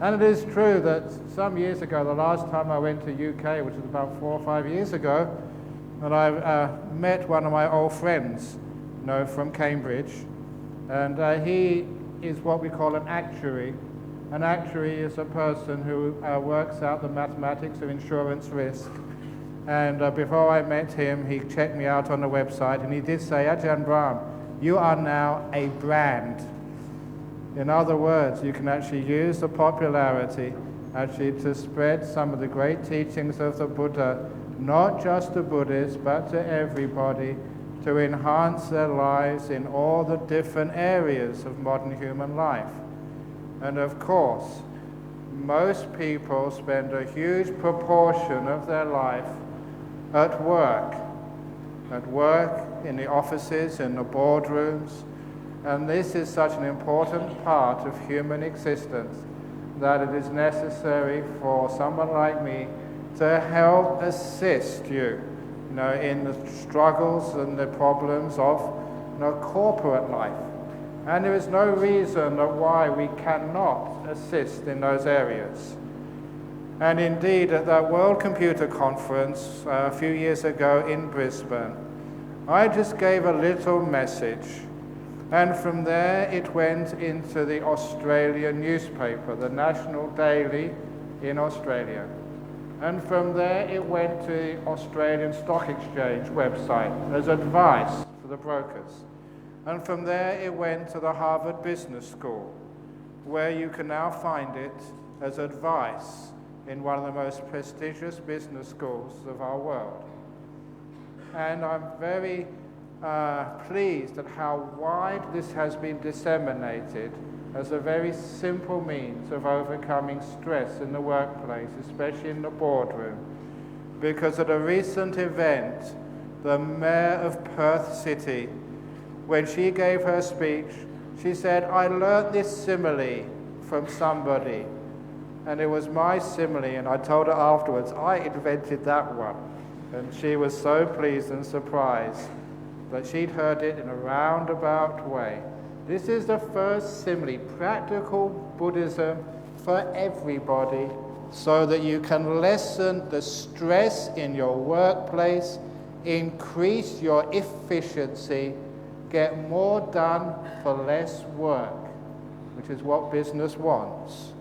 And it is true that some years ago, the last time I went to UK, which was about 4 or 5 years ago, and I met one of my old friends, from Cambridge, and he is what we call an actuary. An actuary is a person who works out the mathematics of insurance risk. And before I met him, he checked me out on the website, and he did say, Ajahn Brahm, you are now a brand. In other words, you can actually use the popularity actually to spread some of the great teachings of the Buddha, not just to Buddhists, but to everybody, to enhance their lives in all the different areas of modern human life. And of course, most people spend a huge proportion of their life at work in the offices, in the boardrooms, and this is such an important part of human existence that it is necessary for someone like me to help assist you, in the struggles and the problems of corporate life. And there is no reason why we cannot assist in those areas. And indeed, at that World Computer Conference a few years ago in Brisbane, I just gave a little message. And from there, it went into the Australian newspaper, the National Daily in Australia. And from there, it went to the Australian Stock Exchange website as advice for the brokers. And from there, it went to the Harvard Business School, where you can now find it as advice in one of the most prestigious business schools of our world. And I'm very pleased at how wide this has been disseminated as a very simple means of overcoming stress in the workplace, especially in the boardroom. Because at a recent event, the Mayor of Perth City, when she gave her speech, she said, I learnt this simile from somebody, and it was my simile, and I told her afterwards, I invented that one. And she was so pleased and surprised that she'd heard it in a roundabout way. This is the first simile, practical Buddhism for everybody, so that you can lessen the stress in your workplace, increase your efficiency, get more done for less work, which is what business wants.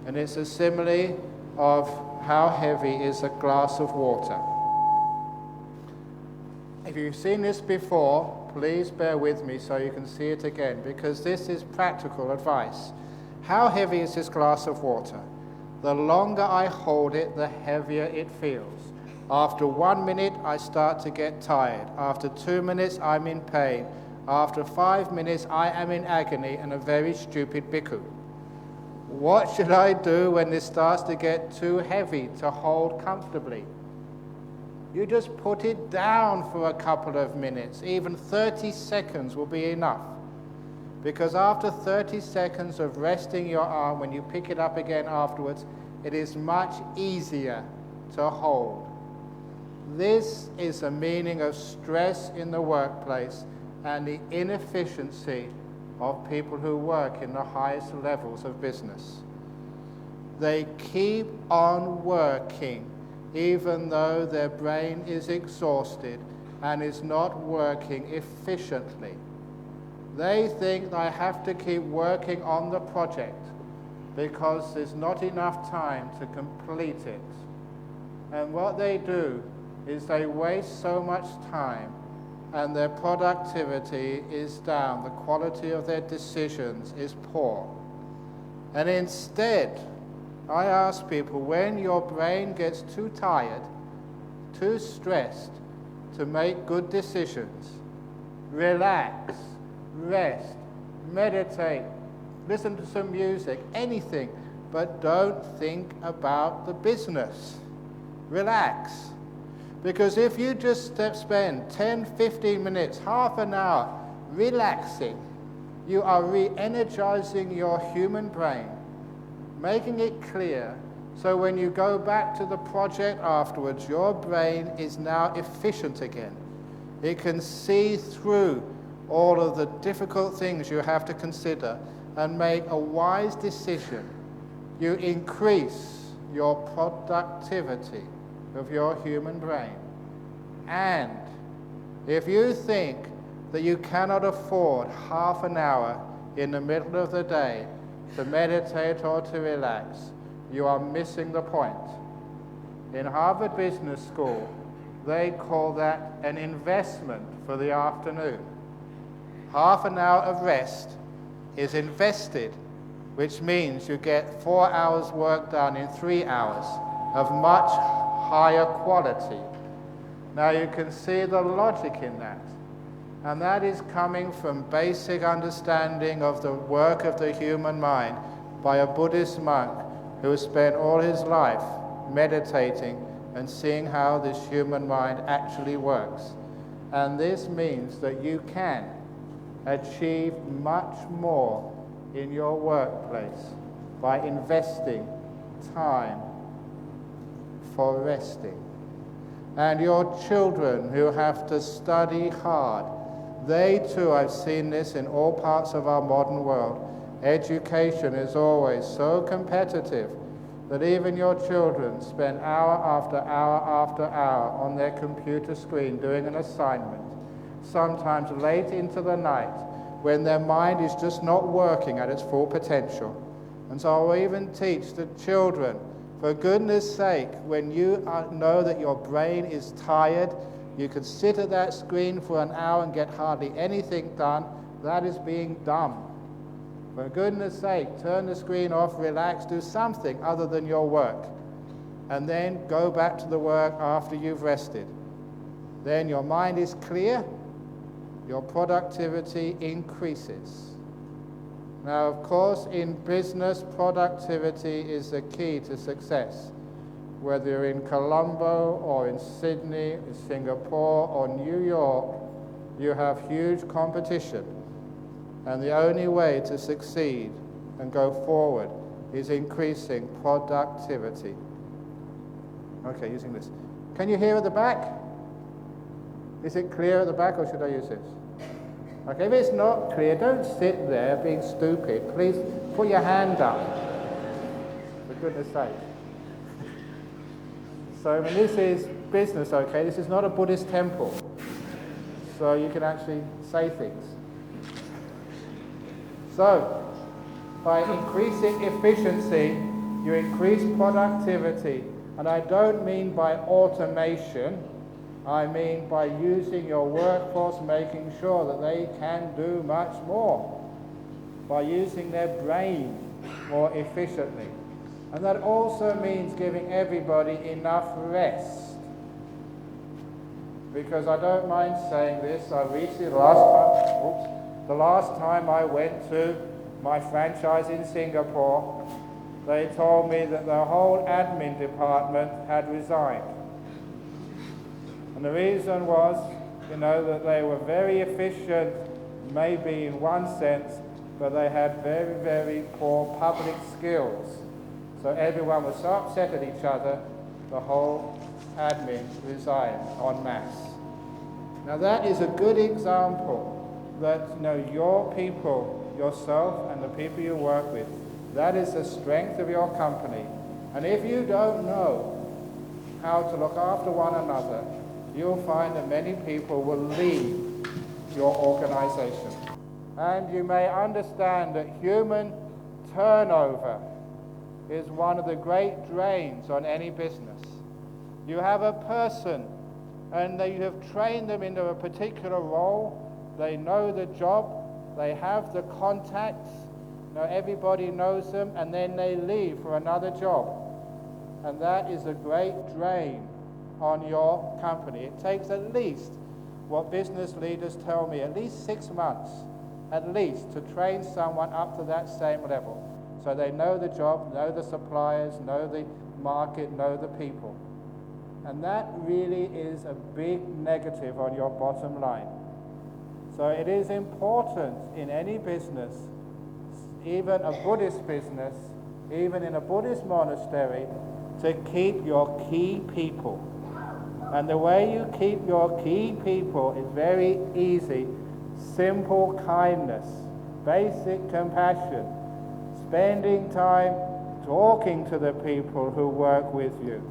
And it's a simile of how heavy is a glass of water. If you've seen this before, please bear with me so you can see it again, because this is practical advice. How heavy is this glass of water? The longer I hold it, the heavier it feels. After 1 minute, I start to get tired. After 2 minutes, I'm in pain. After 5 minutes, I am in agony and a very stupid bhikkhu. What should I do when this starts to get too heavy to hold comfortably? You just put it down for a couple of minutes. Even 30 seconds will be enough. Because after 30 seconds of resting your arm, when you pick it up again afterwards, it is much easier to hold. This is the meaning of stress in the workplace and the inefficiency of people who work in the highest levels of business. They keep on working even though their brain is exhausted and is not working efficiently. They think I have to keep working on the project because there's not enough time to complete it. And what they do is they waste so much time and their productivity is down, the quality of their decisions is poor. And instead, I ask people, when your brain gets too tired, too stressed to make good decisions, relax, rest, meditate, listen to some music, anything, but don't think about the business. Relax. Because if you just spend 10, 15 minutes, half an hour relaxing, you are re-energizing your human brain, making it clear, so when you go back to the project afterwards, your brain is now efficient again. It can see through all of the difficult things you have to consider, and make a wise decision, you increase your productivity of your human brain. And if you think that you cannot afford half an hour in the middle of the day to meditate or to relax, you are missing the point. In Harvard Business School, they call that an investment for the afternoon. Half an hour of rest is invested, which means you get 4 hours work done in 3 hours of much higher quality. Now you can see the logic in that. And that is coming from basic understanding of the work of the human mind by a Buddhist monk who has spent all his life meditating and seeing how this human mind actually works. And this means that you can achieve much more in your workplace by investing time for resting. And your children who have to study hard, they too, I've seen this in all parts of our modern world, education is always so competitive that even your children spend hour after hour after hour on their computer screen doing an assignment, sometimes late into the night, when their mind is just not working at its full potential. And so I'll even teach the children, for goodness sake, when you know that your brain is tired, you could sit at that screen for an hour and get hardly anything done. That is being dumb. For goodness sake, turn the screen off, relax, do something other than your work. And then go back to the work after you've rested. Then your mind is clear, your productivity increases. Now, of course, in business, productivity is the key to success. Whether you're in Colombo or in Sydney, Singapore or New York, you have huge competition. And the only way to succeed and go forward is increasing productivity. Okay, using this. Can you hear at the back? Is it clear at the back, or should I use this? Okay, if it's not clear, don't sit there being stupid. Please put your hand up, for goodness sake. So, when this is business, okay, this is not a Buddhist temple. So you can actually say things. So, by increasing efficiency, you increase productivity. And I don't mean by automation. I mean by using your workforce, making sure that they can do much more, by using their brain more efficiently. And that also means giving everybody enough rest. Because I don't mind saying this, I recently, the last time I went to my franchise in Singapore, they told me that the whole admin department had resigned. And the reason was, that they were very efficient, maybe in one sense, but they had very, very poor public skills. So everyone was so upset at each other, the whole admin resigned en masse. Now that is a good example that your people, yourself and the people you work with, that is the strength of your company. And if you don't know how to look after one another, you'll find that many people will leave your organization. And you may understand that human turnover is one of the great drains on any business. You have a person and you have trained them into a particular role, they know the job, they have the contacts, everybody knows them, and then they leave for another job. And that is a great drain on your company. It takes at least, what business leaders tell me, at least 6 months, at least, to train someone up to that same level. So they know the job, know the suppliers, know the market, know the people. And that really is a big negative on your bottom line. So it is important in any business, even a Buddhist business, even in a Buddhist monastery, to keep your key people. And the way you keep your key people is very easy. Simple kindness. basic compassion, spending time talking to the people who work with you,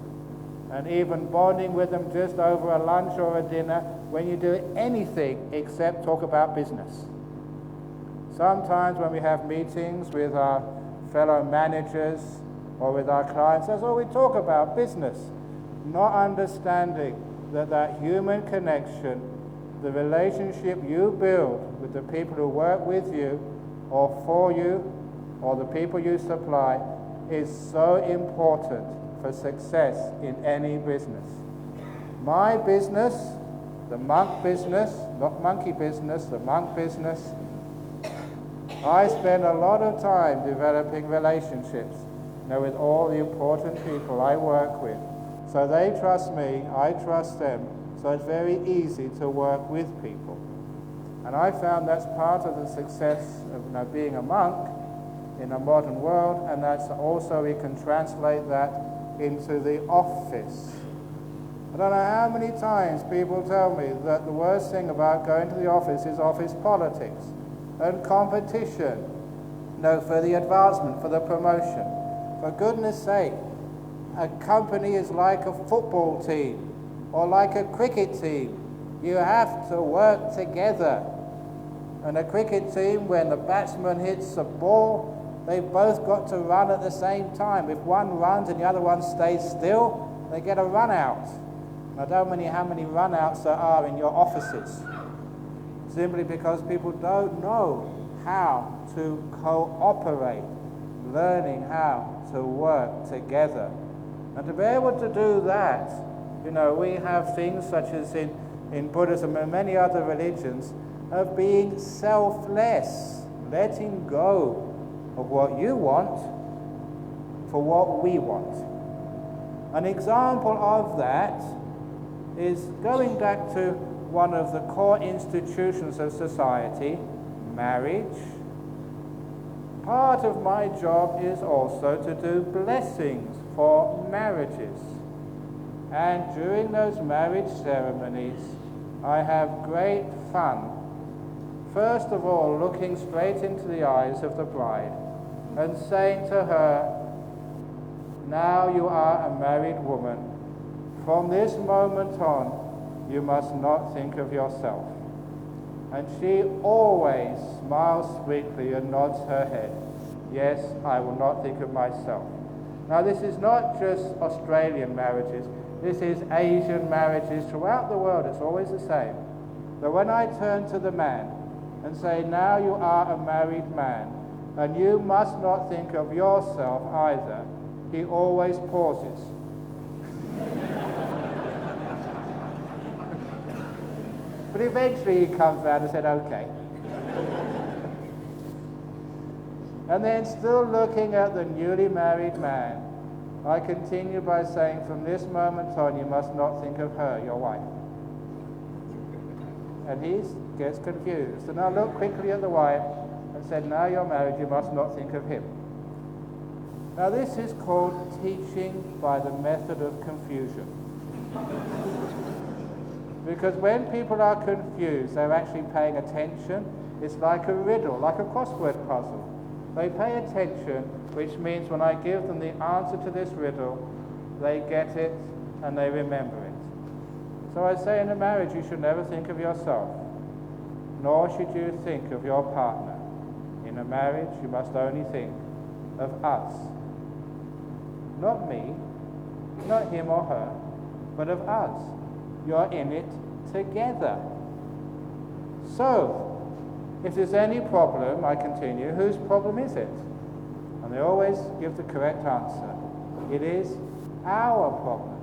and even bonding with them just over a lunch or a dinner when you do anything except talk about business. Sometimes when we have meetings with our fellow managers or with our clients, that's all we talk about, business, not understanding that human connection, the relationship you build with the people who work with you or for you or the people you supply is so important for success in any business. My business, the monk business, not monkey business, the monk business, I spend a lot of time developing relationships, with all the important people I work with. So they trust me, I trust them, so it's very easy to work with people. And I found that's part of the success of being a monk in a modern world, and that's also we can translate that into the office. I don't know how many times people tell me that the worst thing about going to the office is office politics and competition, for the advancement, for the promotion. For goodness sake, a company is like a football team or like a cricket team. You have to work together. And a cricket team, when the batsman hits a ball, they've both got to run at the same time. If one runs and the other one stays still, they get a run out. I don't know how many run outs there are in your offices, simply because people don't know how to cooperate, learning how to work together. And to be able to do that, we have things such as in Buddhism and many other religions of being selfless, letting go of what you want for what we want. An example of that is going back to one of the core institutions of society, marriage. Part of my job is also to do blessings for marriages. And during those marriage ceremonies, I have great fun. First of all, looking straight into the eyes of the bride and saying to her, now you are a married woman. From this moment on, you must not think of yourself. And she always smiles sweetly and nods her head. Yes, I will not think of myself. Now, this is not just Australian marriages. This is Asian marriages throughout the world. It's always the same. So when I turn to the man and say, now you are a married man, and you must not think of yourself either, he always pauses. But eventually he comes around and said, okay. And then, still looking at the newly married man, I continue by saying, from this moment on, you must not think of her, your wife. And he gets confused. And I look quickly at the wife and said, now you're married, you must not think of him. Now this is called teaching by the method of confusion. Because when people are confused, they're actually paying attention. It's like a riddle, like a crossword puzzle. They pay attention, which means when I give them the answer to this riddle, they get it and they remember it. So I say in a marriage, you should never think of yourself, nor should you think of your partner. In a marriage, you must only think of us. Not me, not him or her, but of us. You're in it together. So, if there's any problem, I continue, whose problem is it? And they always give the correct answer. It is our problem.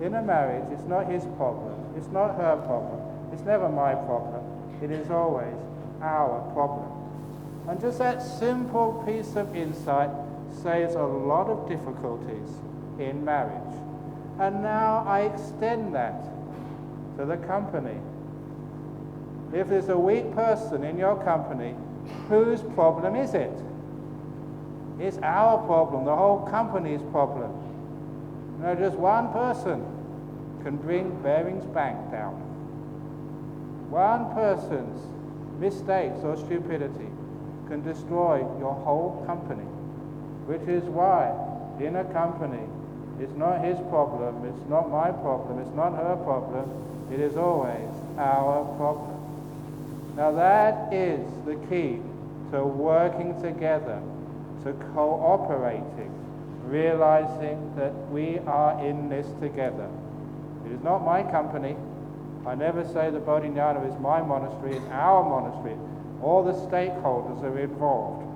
In a marriage, it's not his problem. It's not her problem. It's never my problem. It is always our problem. And just that simple piece of insight saves a lot of difficulties in marriage. And now I extend that to the company. If there's a weak person in your company, whose problem is it? It's our problem, the whole company's problem. Just one person can bring Bearing's Bank down. One person's mistakes or stupidity can destroy your whole company, which is why in a company it's not his problem, it's not my problem, it's not her problem, it is always our problem. Now that is the key to working together, to cooperating, realizing that we are in this together. It is not my company. I never say the Bodhinyana is my monastery, it's our monastery. All the stakeholders are involved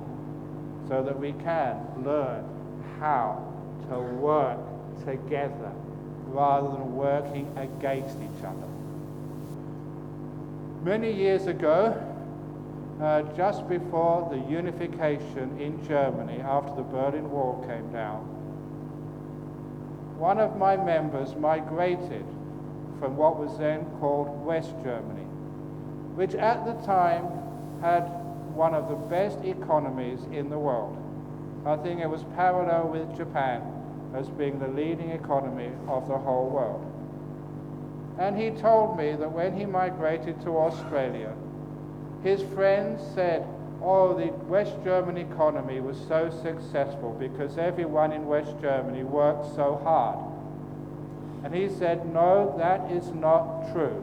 so that we can learn how to work together rather than working against each other. Many years ago, just before the unification in Germany after the Berlin Wall came down, one of my members migrated from what was then called West Germany, which at the time had one of the best economies in the world. I think it was parallel with Japan as being the leading economy of the whole world. And he told me that when he migrated to Australia, his friends said, oh, the West German economy was so successful because everyone in West Germany worked so hard. And he said, no, that is not true.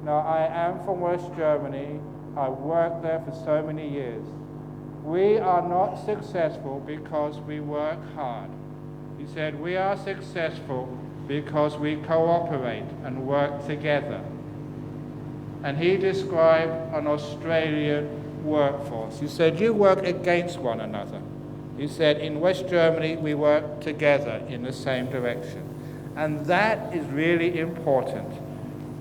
Now, I am from West Germany. I worked there for so many years. We are not successful because we work hard. He said, we are successful because we cooperate and work together. And he described an Australian workforce. He said, you work against one another. He said, in West Germany, we work together in the same direction. And that is really important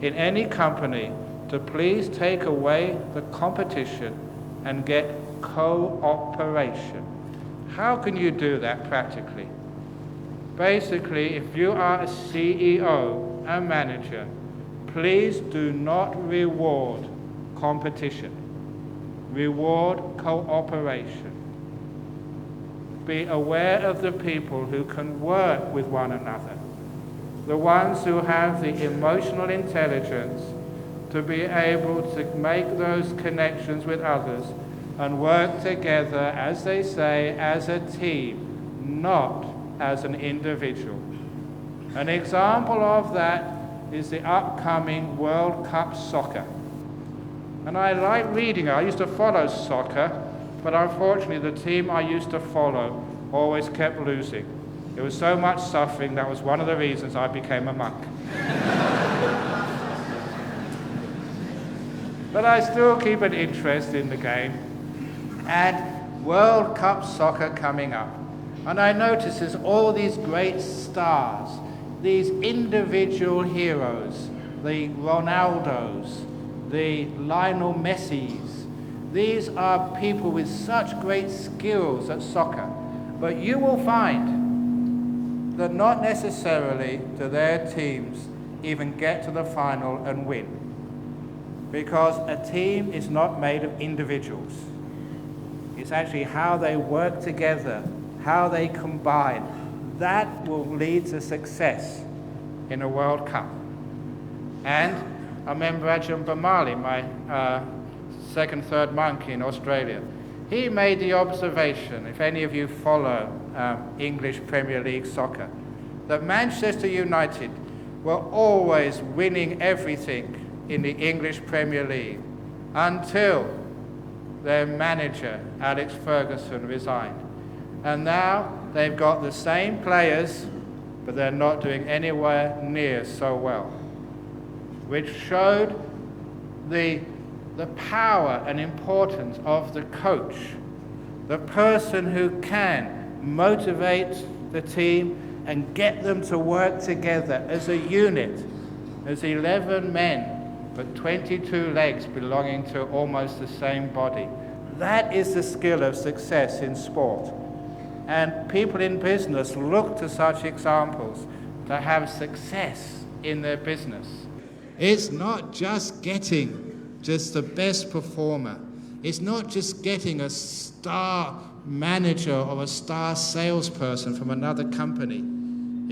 in any company, to please take away the competition and get cooperation. How can you do that practically? Basically, if you are a CEO, a manager, please do not reward competition. Reward cooperation. Be aware of the people who can work with one another, the ones who have the emotional intelligence to be able to make those connections with others and work together, as they say, as a team, not as an individual. An example of that is the upcoming World Cup soccer. And I like reading it. I used to follow soccer, but unfortunately the team I used to follow always kept losing. There was so much suffering, that was one of the reasons I became a monk. But I still keep an interest in the game. And World Cup soccer coming up. And I notice there's all these great stars, these individual heroes, the Ronaldos, the Lionel Messis. These are people with such great skills at soccer. But you will find that not necessarily do their teams even get to the final and win. Because a team is not made of individuals. It's actually how they work together, how they combine. That will lead to success in a World Cup. And I remember Ajahn Brahmavamso, my second, third monk in Australia. He made the observation, if any of you follow English Premier League soccer, that Manchester United were always winning everything in the English Premier League until their manager, Alex Ferguson, resigned. And now they've got the same players, but they're not doing anywhere near so well, which showed the power and importance of the coach, the person who can motivate the team and get them to work together as a unit, as 11 men, but 22 legs belonging to almost the same body. That is the skill of success in sport. And people in business look to such examples to have success in their business. It's not just getting just the best performer. It's not just getting a star manager or a star salesperson from another company.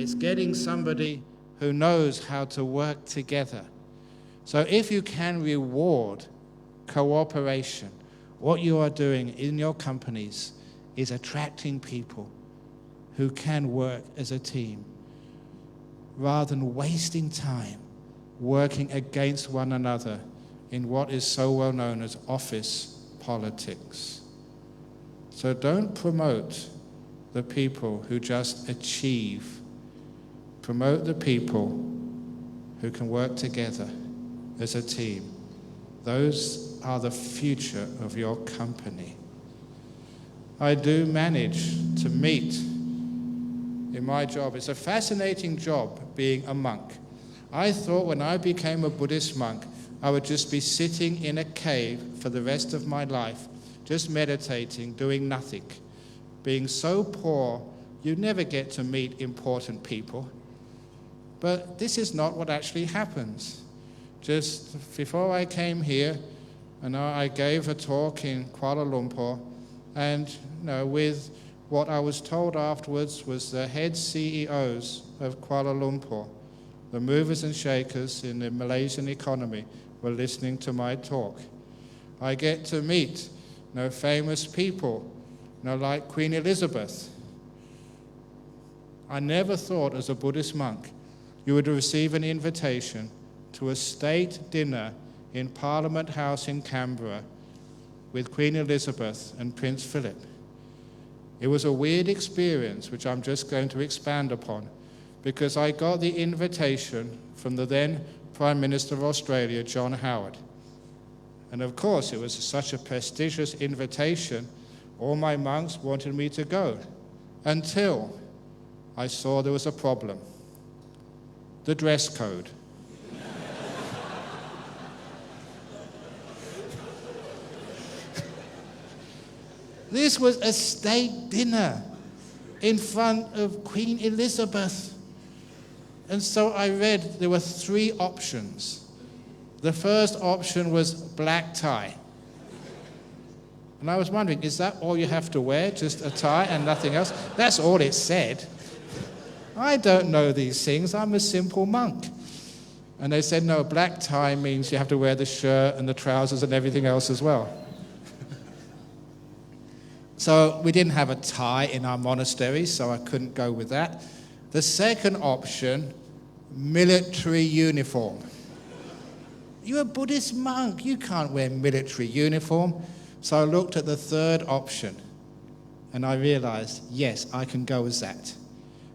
It's getting somebody who knows how to work together. So if you can reward cooperation. What you are doing in your companies is attracting people who can work as a team, rather than wasting time working against one another in what is so well known as office politics. So don't promote the people who just achieve. Promote the people who can work together as a team. Those are the future of your company. I do manage to meet in my job. It's a fascinating job being a monk. I thought when I became a Buddhist monk, I would just be sitting in a cave for the rest of my life, just meditating, doing nothing. Being so poor, you never get to meet important people. But this is not what actually happens. Just before I came here, I gave a talk in Kuala Lumpur, and with what I was told afterwards was the head CEOs of Kuala Lumpur, the movers and shakers in the Malaysian economy, were listening to my talk. I get to meet famous people, like Queen Elizabeth. I never thought as a Buddhist monk you would receive an invitation to a state dinner in Parliament House in Canberra with Queen Elizabeth and Prince Philip. It was a weird experience, which I'm just going to expand upon, because I got the invitation from the then Prime Minister of Australia, John Howard. And of course, it was such a prestigious invitation, all my monks wanted me to go, until I saw there was a problem. The dress code. This was a state dinner in front of Queen Elizabeth. And so I read there were 3 options. The first option was black tie. And I was wondering, is that all you have to wear, just a tie and nothing else? That's all it said. I don't know these things, I'm a simple monk. And they said, no, black tie means you have to wear the shirt and the trousers and everything else as well. So we didn't have a tie in our monastery, so I couldn't go with that. The second option, military uniform. You're a Buddhist monk, you can't wear military uniform. So I looked at the third option, and I realized, yes, I can go as that.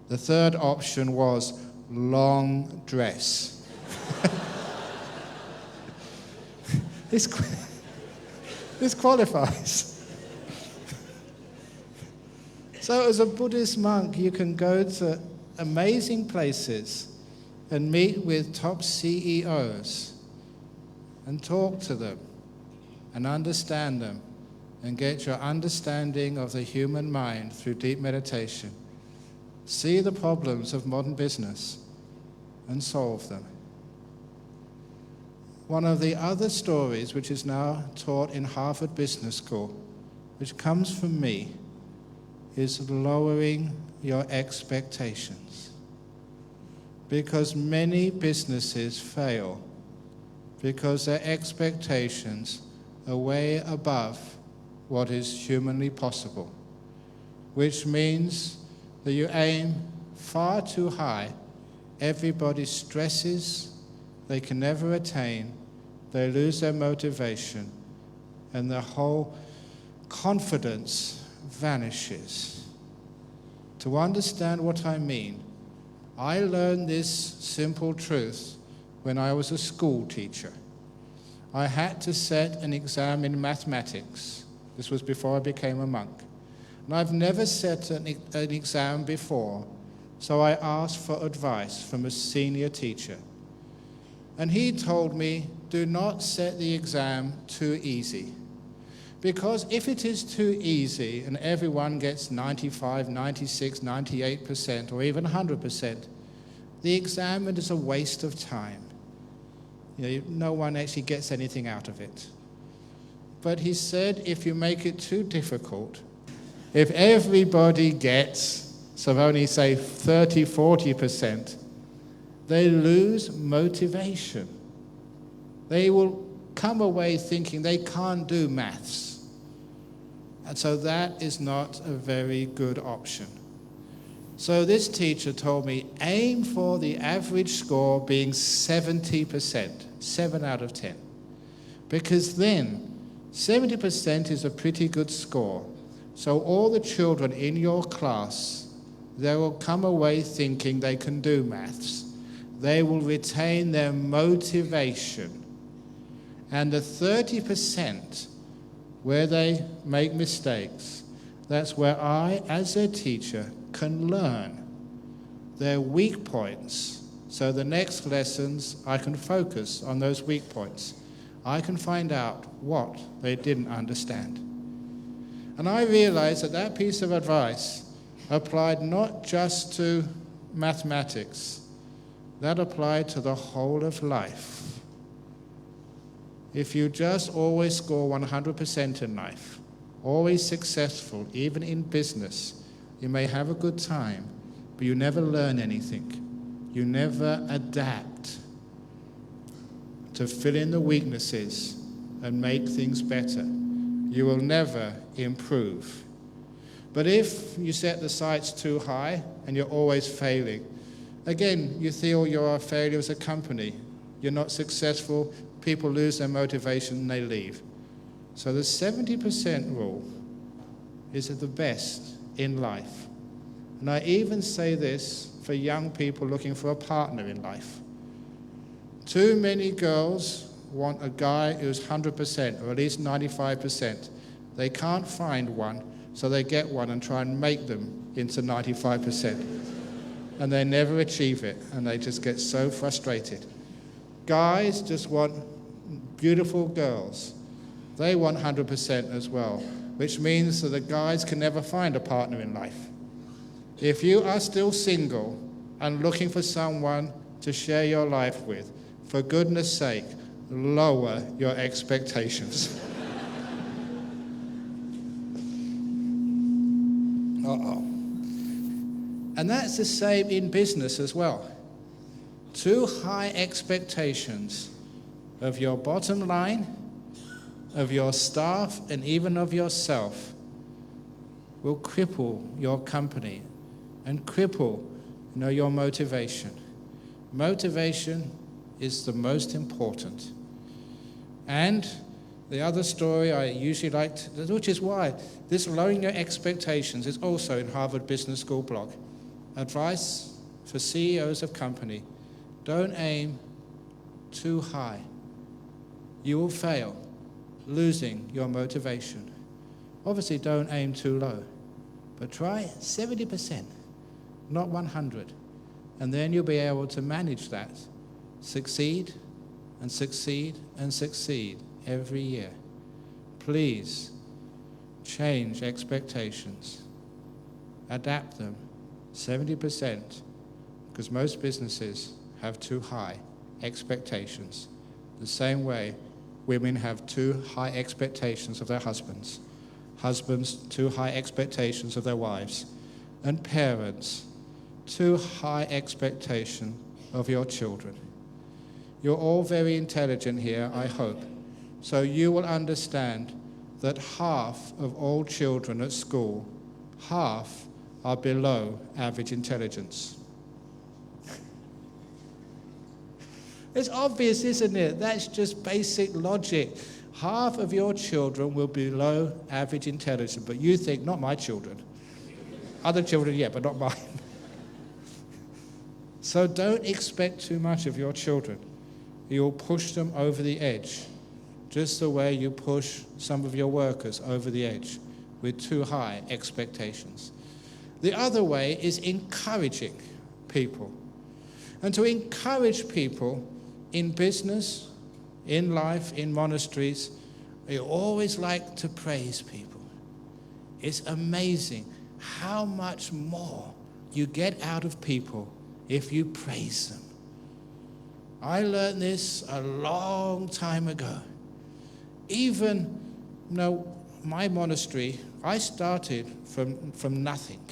The third option was long dress. This qualifies. So as a Buddhist monk, you can go to amazing places and meet with top CEOs and talk to them and understand them and get your understanding of the human mind through deep meditation. See the problems of modern business and solve them. One of the other stories, which is now taught in Harvard Business School, which comes from me, is lowering your expectations. Because many businesses fail because their expectations are way above what is humanly possible, which means that you aim far too high. Everybody stresses, they can never attain, they lose their motivation, and the whole confidence vanishes. To understand what I mean, I learned this simple truth when I was a school teacher. I had to set an exam in mathematics. This was before I became a monk. And I've never set an exam before, so I asked for advice from a senior teacher. And he told me, do not set the exam too easy. Because if it is too easy and everyone gets 95, 96, 98%, or even 100%, the exam is a waste of time. No one actually gets anything out of it. But he said, if you make it too difficult, if everybody gets, so only say 30, 40%, they lose motivation. They will come away thinking they can't do maths. And so that is not a very good option. So this teacher told me, aim for the average score being 70%, 7 out of 10. Because then 70% is a pretty good score. So all the children in your class, they will come away thinking they can do maths. They will retain their motivation. And the 30% where they make mistakes, that's where I, as their teacher, can learn their weak points. So the next lessons, I can focus on those weak points. I can find out what they didn't understand. And I realized that that piece of advice applied not just to mathematics, that applied to the whole of life. If you just always score 100% in life, always successful, even in business, you may have a good time, but you never learn anything. You never adapt to fill in the weaknesses and make things better. You will never improve. But if you set the sights too high and you're always failing, again, you feel you're a failure as a company. You're not successful, people lose their motivation and they leave. So the 70% rule is the best in life. And I even say this for young people looking for a partner in life. Too many girls want a guy who's 100% or at least 95%. They can't find one, so they get one and try and make them into 95%. And they never achieve it, and they just get so frustrated. Guys just want beautiful girls. They want 100% as well, which means that the guys can never find a partner in life. If you are still single and looking for someone to share your life with, for goodness sake, lower your expectations. And that's the same in business as well. Too high expectations of your bottom line, of your staff, and even of yourself will cripple your company and cripple, your motivation. Motivation is the most important. And the other story I usually like to, which is why this lowering your expectations is also in Harvard Business School blog. Advice for CEOs of company: don't aim too high. You will fail, losing your motivation. Obviously, don't aim too low, but try 70%, not 100, and then you'll be able to manage that. Succeed and succeed and succeed every year. Please change expectations. Adapt them 70%, because most businesses have too high expectations. The same way women have too high expectations of their husbands. Husbands, too high expectations of their wives. And parents, too high expectation of your children. You're all very intelligent here, I hope. So you will understand that half of all children at school, half are below average intelligence. It's obvious, isn't it? That's just basic logic. Half of your children will be below average intelligence, but you think, not my children. Other children, yeah, but not mine. So don't expect too much of your children. You'll push them over the edge, just the way you push some of your workers over the edge with too high expectations. The other way is encouraging people. And to encourage people in business, in life, in monasteries, we always like to praise people. It's amazing how much more you get out of people if you praise them. I learned this a long time ago. Even, my monastery, I started from nothing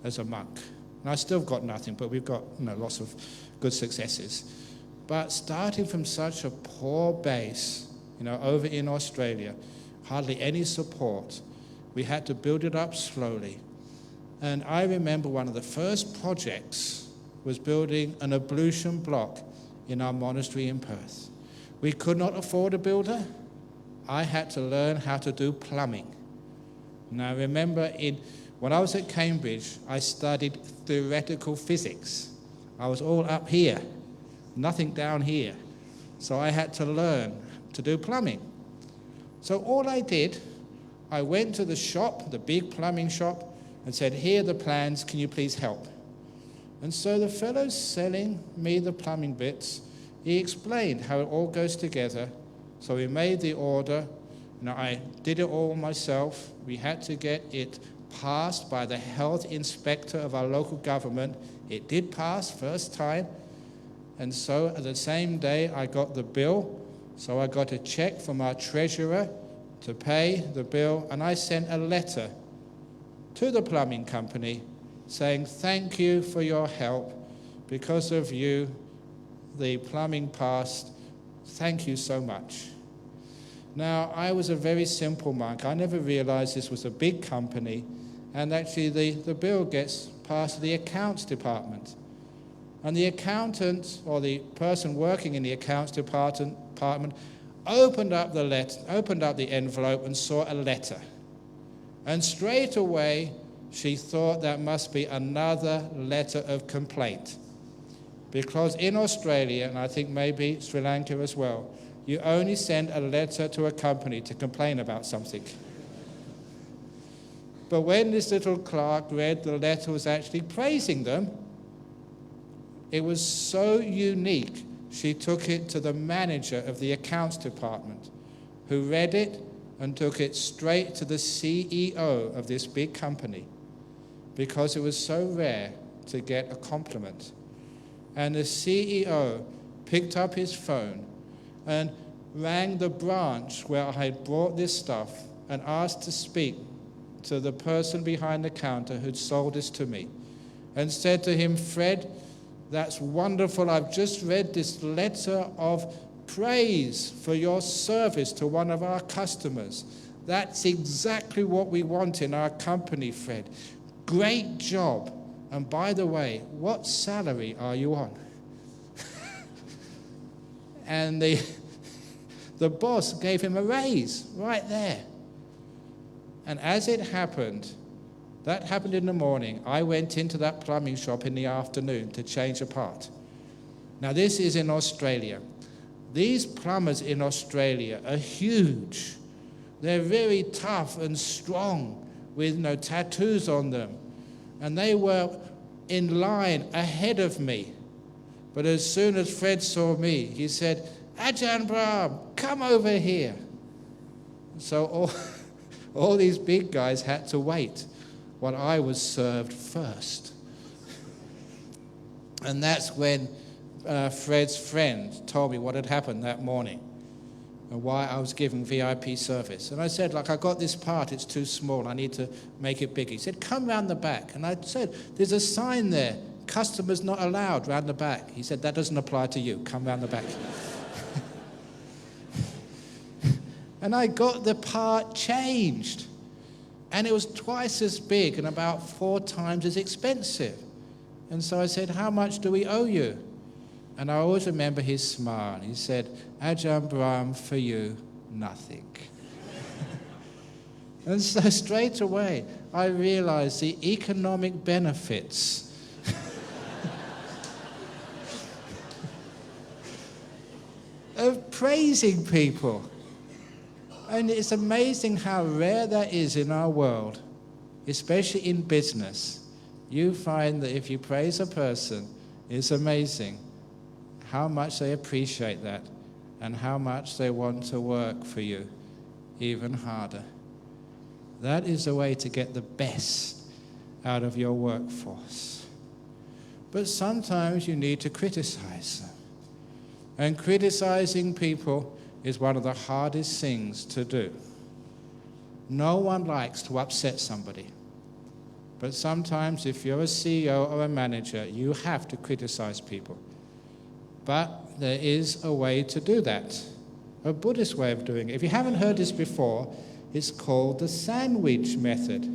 as a monk. And I still got nothing, but we've got lots of good successes. But starting from such a poor base, over in Australia. Hardly any support. We had to build it up slowly. And I remember one of the first projects was building an ablution block in our monastery in Perth. We could not afford a builder. I had to learn how to do plumbing. Now, I remember when I was at Cambridge, I studied theoretical physics. I was all up here, nothing down here. So I had to learn to do plumbing. So all I did, I went to the shop, the big plumbing shop, and said, "Here are the plans, can you please help?" And so the fellow selling me the plumbing bits, he explained how it all goes together. So we made the order. I did it all myself. We had to get it passed by the health inspector of our local government. It did pass first time. And so at the same day, I got the bill. So I got a check from our treasurer to pay the bill. And I sent a letter to the plumbing company saying, "Thank you for your help. Because of you, the plumbing passed. Thank you so much." Now, I was a very simple monk. I never realized this was a big company, and actually the bill gets passed to the accounts department. And the accountant, or the person working in the accounts department, opened up the envelope and saw a letter. And straight away, she thought that must be another letter of complaint. Because in Australia, and I think maybe Sri Lanka as well, you only send a letter to a company to complain about something. But when this little clerk read the letter was actually praising them, it was so unique, she took it to the manager of the accounts department, who read it and took it straight to the CEO of this big company, because it was so rare to get a compliment. And the CEO picked up his phone and rang the branch where I had brought this stuff and asked to speak to the person behind the counter who'd sold this to me, and said to him, "Fred, that's wonderful. I've just read this letter of praise for your service to one of our customers. That's exactly what we want in our company, Fred. Great job. And by the way, what salary are you on?" And the boss gave him a raise right there. And as it happened, that happened in the morning, I went into that plumbing shop in the afternoon to change a part. Now this is in Australia. These plumbers in Australia are huge. They're very tough and strong with no tattoos on them. And they were in line ahead of me. But as soon as Fred saw me, he said, "Ajahn Brahm, come over here." So all these big guys had to wait while I was served first. And that's when Fred's friend told me what had happened that morning and why I was giving VIP service. And I said, "I got this part, it's too small, I need to make it bigger." He said, "Come round the back." And I said, "There's a sign there, customers not allowed round the back." He said, "That doesn't apply to you, come round the back." And I got the part changed. And it was twice as big and about 4 times as expensive. And so I said, "How much do we owe you?" And I always remember his smile. He said, "Ajahn Brahm, for you, nothing." And so straight away, I realized the economic benefits of praising people. And it's amazing how rare that is in our world, especially in business. You find that if you praise a person, it's amazing how much they appreciate that and how much they want to work for you even harder. That is the way to get the best out of your workforce. But sometimes you need to criticize them. And criticizing people is one of the hardest things to do. No one likes to upset somebody. But sometimes if you're a CEO or a manager, you have to criticize people. But there is a way to do that. a Buddhist way of doing it. If you haven't heard this before, it's called the sandwich method.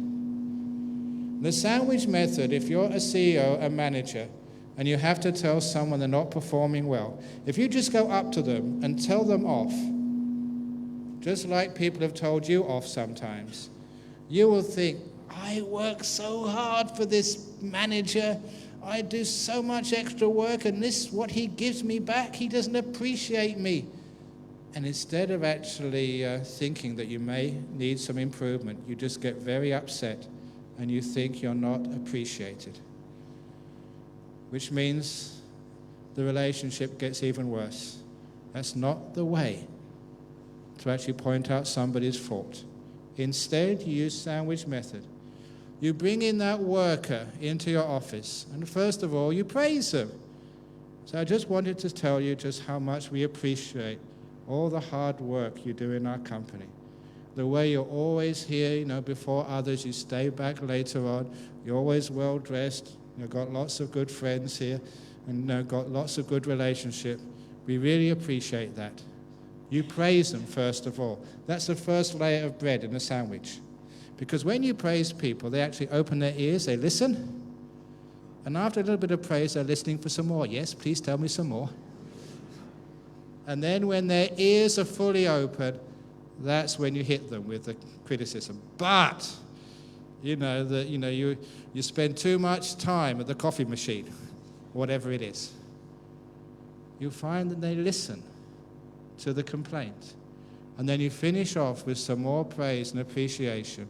The sandwich method, if you're a CEO, a manager, and you have to tell someone they're not performing well, if you just go up to them and tell them off, just like people have told you off sometimes, you will think, I work so hard for this manager, I do so much extra work, and this, what he gives me back, he doesn't appreciate me. And instead of actually thinking that you may need some improvement, you just get very upset and you think you're not appreciated, which means the relationship gets even worse. That's not the way to actually point out somebody's fault. Instead, you use sandwich method. You bring in that worker into your office, and first of all, you praise them. So I just wanted to tell you just how much we appreciate all the hard work you do in our company. The way you're always here, before others, you stay back later on, you're always well dressed, you've got lots of good friends here, and got lots of good relationship. We really appreciate that. You praise them first of all. That's the first layer of bread in a sandwich. Because when you praise people, they actually open their ears, they listen, and after a little bit of praise, they're listening for some more. Yes, please tell me some more. And then when their ears are fully open, that's when you hit them with the criticism. But, you spend too much time at the coffee machine, whatever it is. You find that they listen to the complaint. And then you finish off with some more praise and appreciation.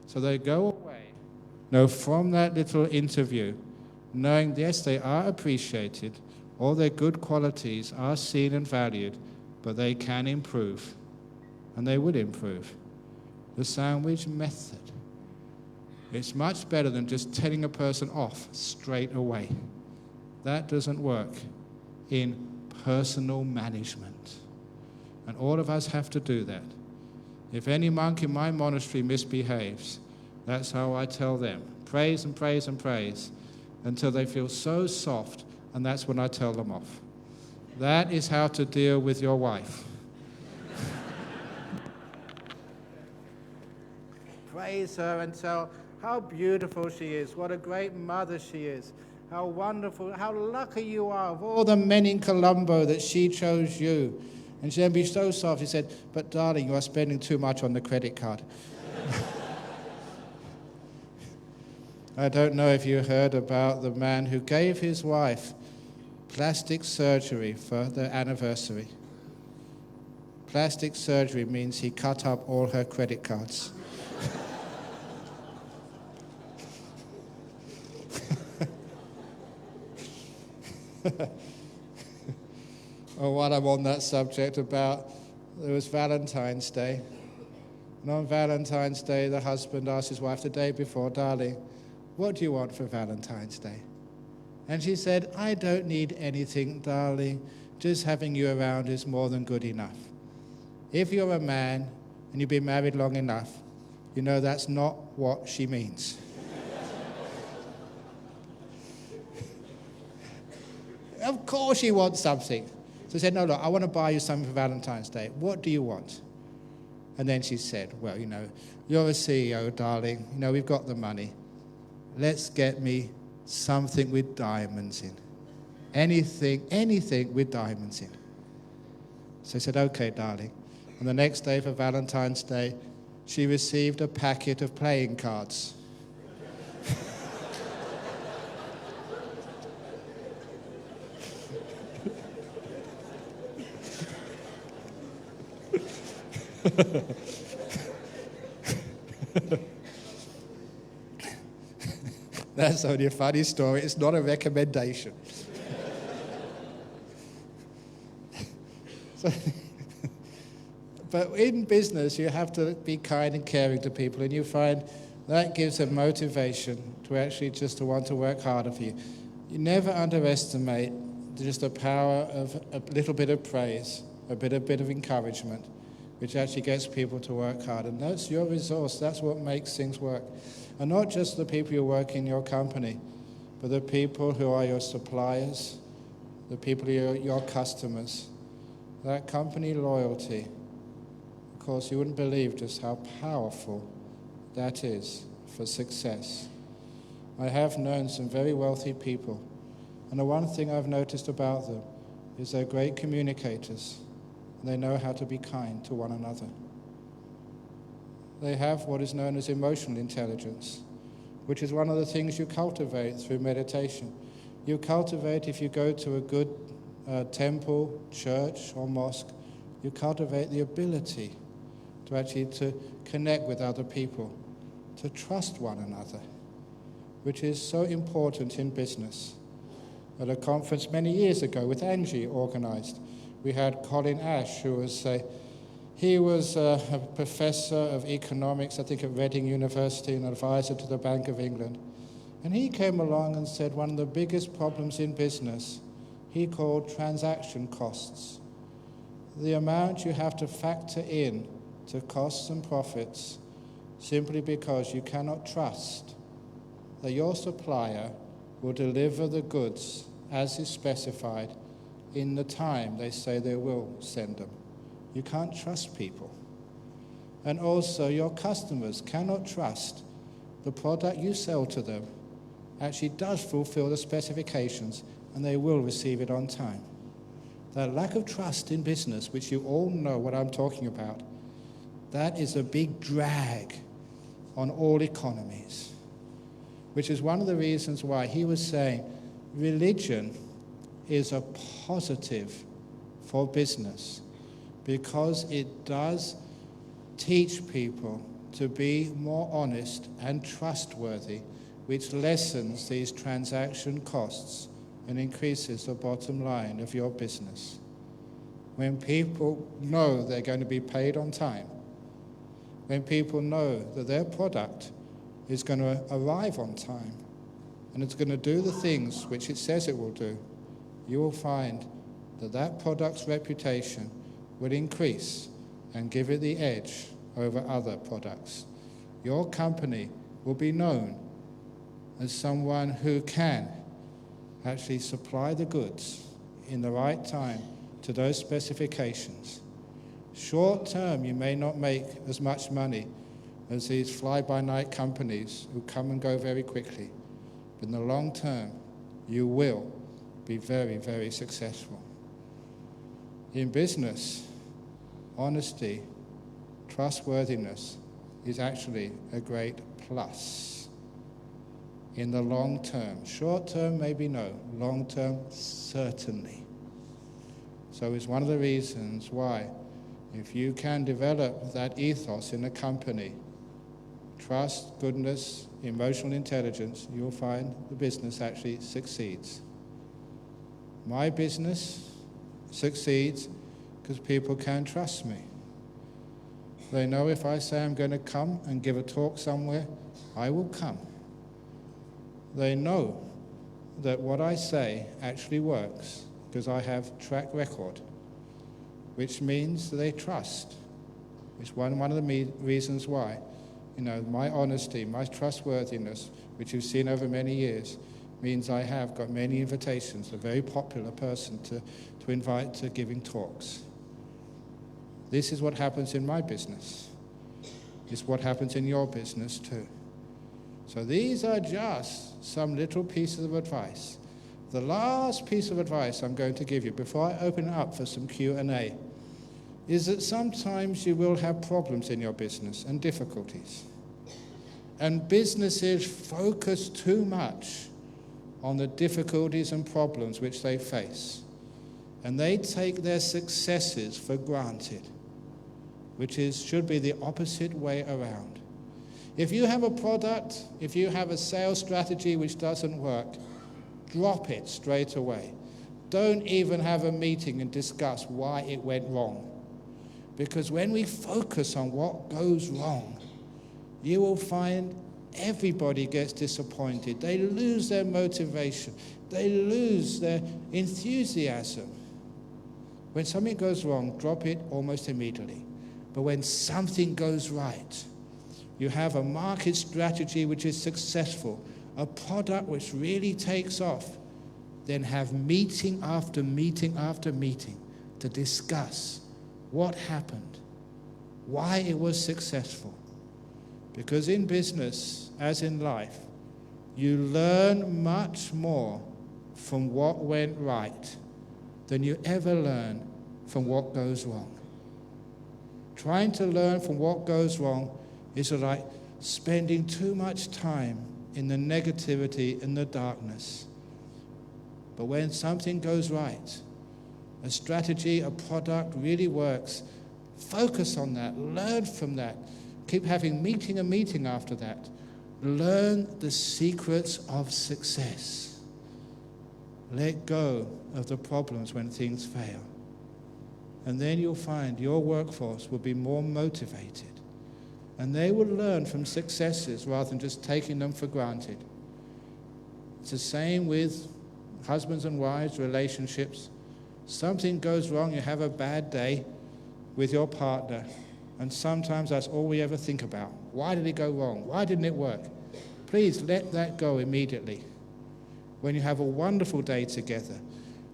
So they go away, from that little interview, knowing, yes, they are appreciated, all their good qualities are seen and valued, but they can improve, and they will improve. The sandwich method. It's much better than just telling a person off straight away. That doesn't work in personal management. And all of us have to do that. If any monk in my monastery misbehaves, that's how I tell them. Praise and praise and praise until they feel so soft, and that's when I tell them off. That is how to deal with your wife. Praise her and tell how beautiful she is, what a great mother she is, how wonderful, how lucky you are of all the men in Colombo that she chose you. And she'd be so soft. She said, but darling, you are spending too much on the credit card. I don't know if you heard about the man who gave his wife plastic surgery for their anniversary. Plastic surgery means he cut up all her credit cards. Or while I'm on that subject there was Valentine's Day. And on Valentine's Day, the husband asked his wife the day before, darling, what do you want for Valentine's Day? And she said, I don't need anything, darling. Just having you around is more than good enough. If you're a man and you've been married long enough, you know that's not what she means. Of course she wants something. So he said, no, look, I want to buy you something for Valentine's Day. What do you want? And then she said, well, you're a CEO, darling. We've got the money. Let's get me something with diamonds in. Anything with diamonds in. So he said, okay, darling. And the next day for Valentine's Day, she received a packet of playing cards. That's only a funny story. It's not a recommendation. But in business, you have to be kind and caring to people, and you find that gives them motivation to actually just to want to work harder for you. You never underestimate just the power of a little bit of praise, a bit of encouragement, which actually gets people to work hard. And that's your resource. That's what makes things work. And not just the people who work in your company, but the people who are your suppliers, the people who are your customers. That company loyalty, of course, you wouldn't believe just how powerful that is for success. I have known some very wealthy people, and the one thing I've noticed about them is they're great communicators, and they know how to be kind to one another. They have what is known as emotional intelligence, which is one of the things you cultivate through meditation. You cultivate if you go to a good temple, church, or mosque, you cultivate the ability to actually to connect with other people, to trust one another, which is so important in business. At a conference many years ago with Angie organized, we had Colin Ash, who was a professor of economics, I think at Reading University, and an advisor to the Bank of England. And he came along and said one of the biggest problems in business, he called transaction costs. The amount you have to factor in to costs and profits simply because you cannot trust that your supplier will deliver the goods as is specified in the time they say they will send them. You can't trust people. And also your customers cannot trust the product you sell to them actually does fulfill the specifications and they will receive it on time. That lack of trust in business, which you all know what I'm talking about, that is a big drag on all economies, which is one of the reasons why he was saying religion is a positive for business, because it does teach people to be more honest and trustworthy, which lessens these transaction costs and increases the bottom line of your business. When people know they're going to be paid on time, when people know that their product is going to arrive on time and it's going to do the things which it says it will do, you will find that that product's reputation will increase and give it the edge over other products. Your company will be known as someone who can actually supply the goods in the right time to those specifications. Short term, you may not make as much money as these fly-by-night companies who come and go very quickly. But in the long term, you will be very, very successful. In business, honesty, trustworthiness is actually a great plus. In the long term. Short term, maybe no. Long term, certainly. So it's one of the reasons why, if you can develop that ethos in a company, trust, goodness, emotional intelligence, you'll find the business actually succeeds. My business succeeds because people can trust me. They know if I say I'm going to come and give a talk somewhere, I will come. They know that what I say actually works because I have track record, which means that they trust. It's one of the reasons why, my honesty, my trustworthiness, which you've seen over many years, means I have got many invitations, a very popular person to invite to giving talks. This is what happens in my business. It's what happens in your business too. So these are just some little pieces of advice. The last piece of advice I'm going to give you before I open it up for some Q&A is that sometimes you will have problems in your business and difficulties. And businesses focus too much on the difficulties and problems which they face. And they take their successes for granted, which should be the opposite way around. If you have a product, if you have a sales strategy which doesn't work, drop it straight away. Don't even have a meeting and discuss why it went wrong. Because when we focus on what goes wrong, you will find everybody gets disappointed. They lose their motivation. They lose their enthusiasm. When something goes wrong, drop it almost immediately. But when something goes right, you have a market strategy which is successful, a product which really takes off, then have meeting after meeting after meeting. to discuss what happened, why it was successful. Because in business, as in life, you learn much more from what went right than you ever learn from what goes wrong. Trying to learn from what goes wrong is like spending too much time in the negativity and the darkness. But when something goes right, a strategy, a product really works, focus on that, learn from that, keep having meeting after that. Learn the secrets of success. Let go of the problems when things fail. And then you'll find your workforce will be more motivated. And they will learn from successes rather than just taking them for granted. It's the same with husbands and wives, relationships. Something goes wrong, you have a bad day with your partner, and sometimes that's all we ever think about. Why did it go wrong? Why didn't it work? Please let that go immediately. When you have a wonderful day together,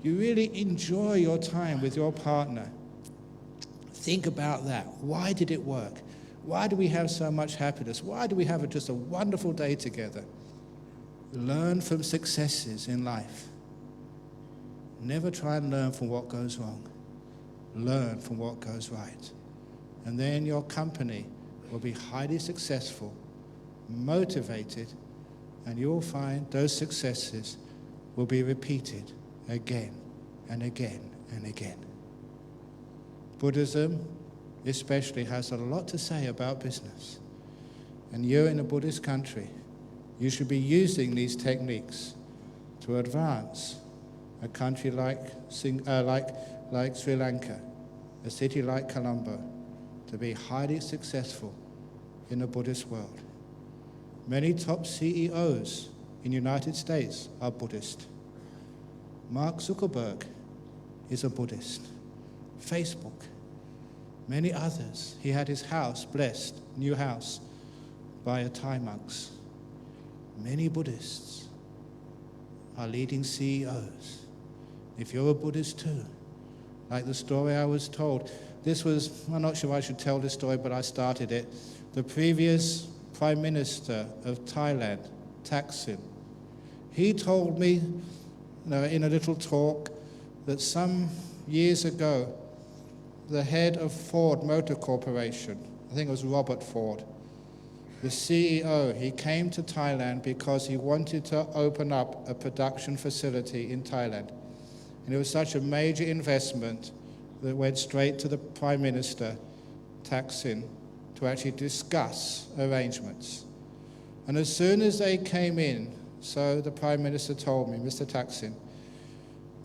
you really enjoy your time with your partner. Think about that. Why did it work? Why do we have so much happiness? Why do we have just a wonderful day together? Learn from successes in life. Never try and learn from what goes wrong. Learn from what goes right. And then your company will be highly successful, motivated, and you'll find those successes will be repeated again and again and again. Buddhism especially has a lot to say about business. And you're in a Buddhist country. You should be using these techniques to advance a country like Sri Lanka, a city like Colombo, to be highly successful in the Buddhist world. Many top CEOs in the United States are Buddhist. Mark Zuckerberg is a Buddhist. Facebook, many others. He had his house blessed, new house, by a Thai monks. Many Buddhists are leading CEOs. If you're a Buddhist too, like the story I was told, I'm not sure I should tell this story, but I started it. The previous Prime Minister of Thailand, Thaksin, he told me in a little talk that some years ago, the head of Ford Motor Corporation, I think it was Robert Ford, the CEO, he came to Thailand because he wanted to open up a production facility in Thailand. And it was such a major investment that went straight to the Prime Minister, Thaksin, to actually discuss arrangements. And as soon as they came in, so the Prime Minister told me, Mr. Thaksin,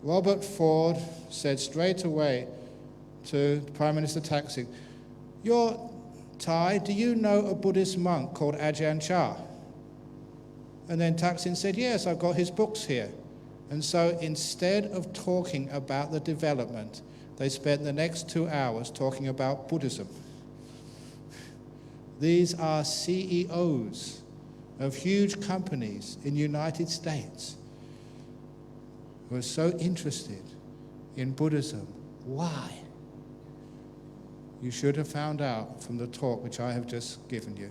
Robert Ford said straight away to Prime Minister Thaksin, "You're Thai, do you know a Buddhist monk called Ajahn Chah?" And then Thaksin said, "Yes, I've got his books here." And so instead of talking about the development, they spent the next 2 hours talking about Buddhism. These are CEOs of huge companies in the United States who are so interested in Buddhism. Why? You should have found out from the talk which I have just given you,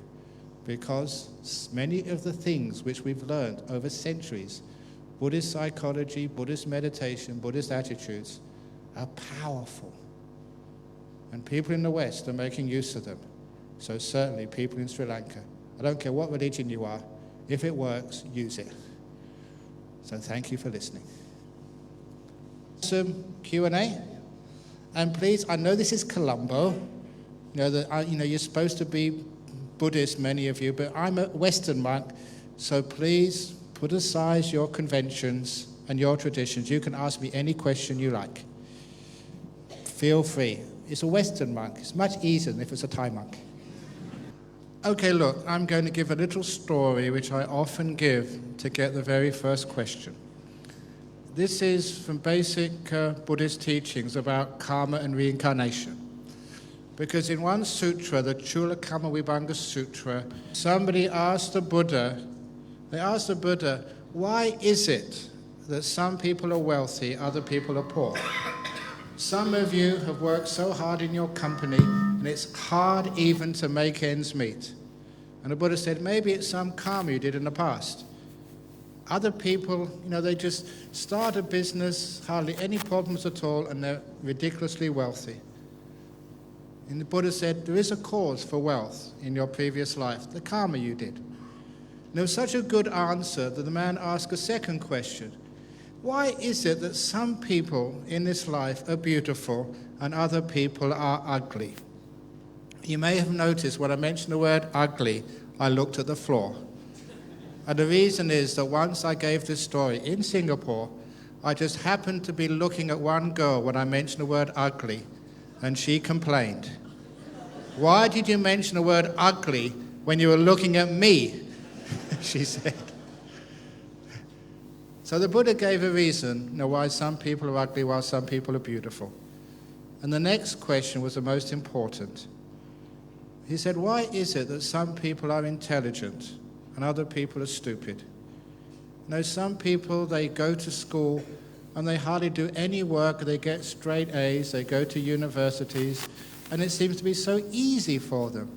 because many of the things which we've learned over centuries, Buddhist psychology, Buddhist meditation, Buddhist attitudes, are powerful. And people in the West are making use of them. So certainly people in Sri Lanka. I don't care what religion you are. If it works, use it. So thank you for listening. Some Q&A. And please, I know this is Colombo. You're supposed to be Buddhist, many of you, but I'm a Western monk. So please put aside your conventions and your traditions. You can ask me any question you like. Feel free. It's a Western monk. It's much easier than if it's a Thai monk. Okay, look, I'm going to give a little story which I often give to get the very first question. This is from basic Buddhist teachings about karma and reincarnation. Because in one sutra, the Chulakamma Vibhanga Sutra, somebody asked the Buddha, why is it that some people are wealthy, other people are poor? Some of you have worked so hard in your company, and it's hard even to make ends meet. And the Buddha said, maybe it's some karma you did in the past. Other people, they just start a business, hardly any problems at all, and they're ridiculously wealthy. And the Buddha said, there is a cause for wealth in your previous life, the karma you did. And it was such a good answer that the man asked a second question. Why is it that some people in this life are beautiful and other people are ugly? You may have noticed when I mentioned the word ugly, I looked at the floor. And the reason is that once I gave this story in Singapore, I just happened to be looking at one girl when I mentioned the word ugly, and she complained. Why did you mention the word ugly when you were looking at me? She said. So the Buddha gave a reason why some people are ugly while some people are beautiful. And the next question was the most important. He said, why is it that some people are intelligent and other people are stupid? Some people, they go to school and they hardly do any work, they get straight A's, they go to universities, and it seems to be so easy for them.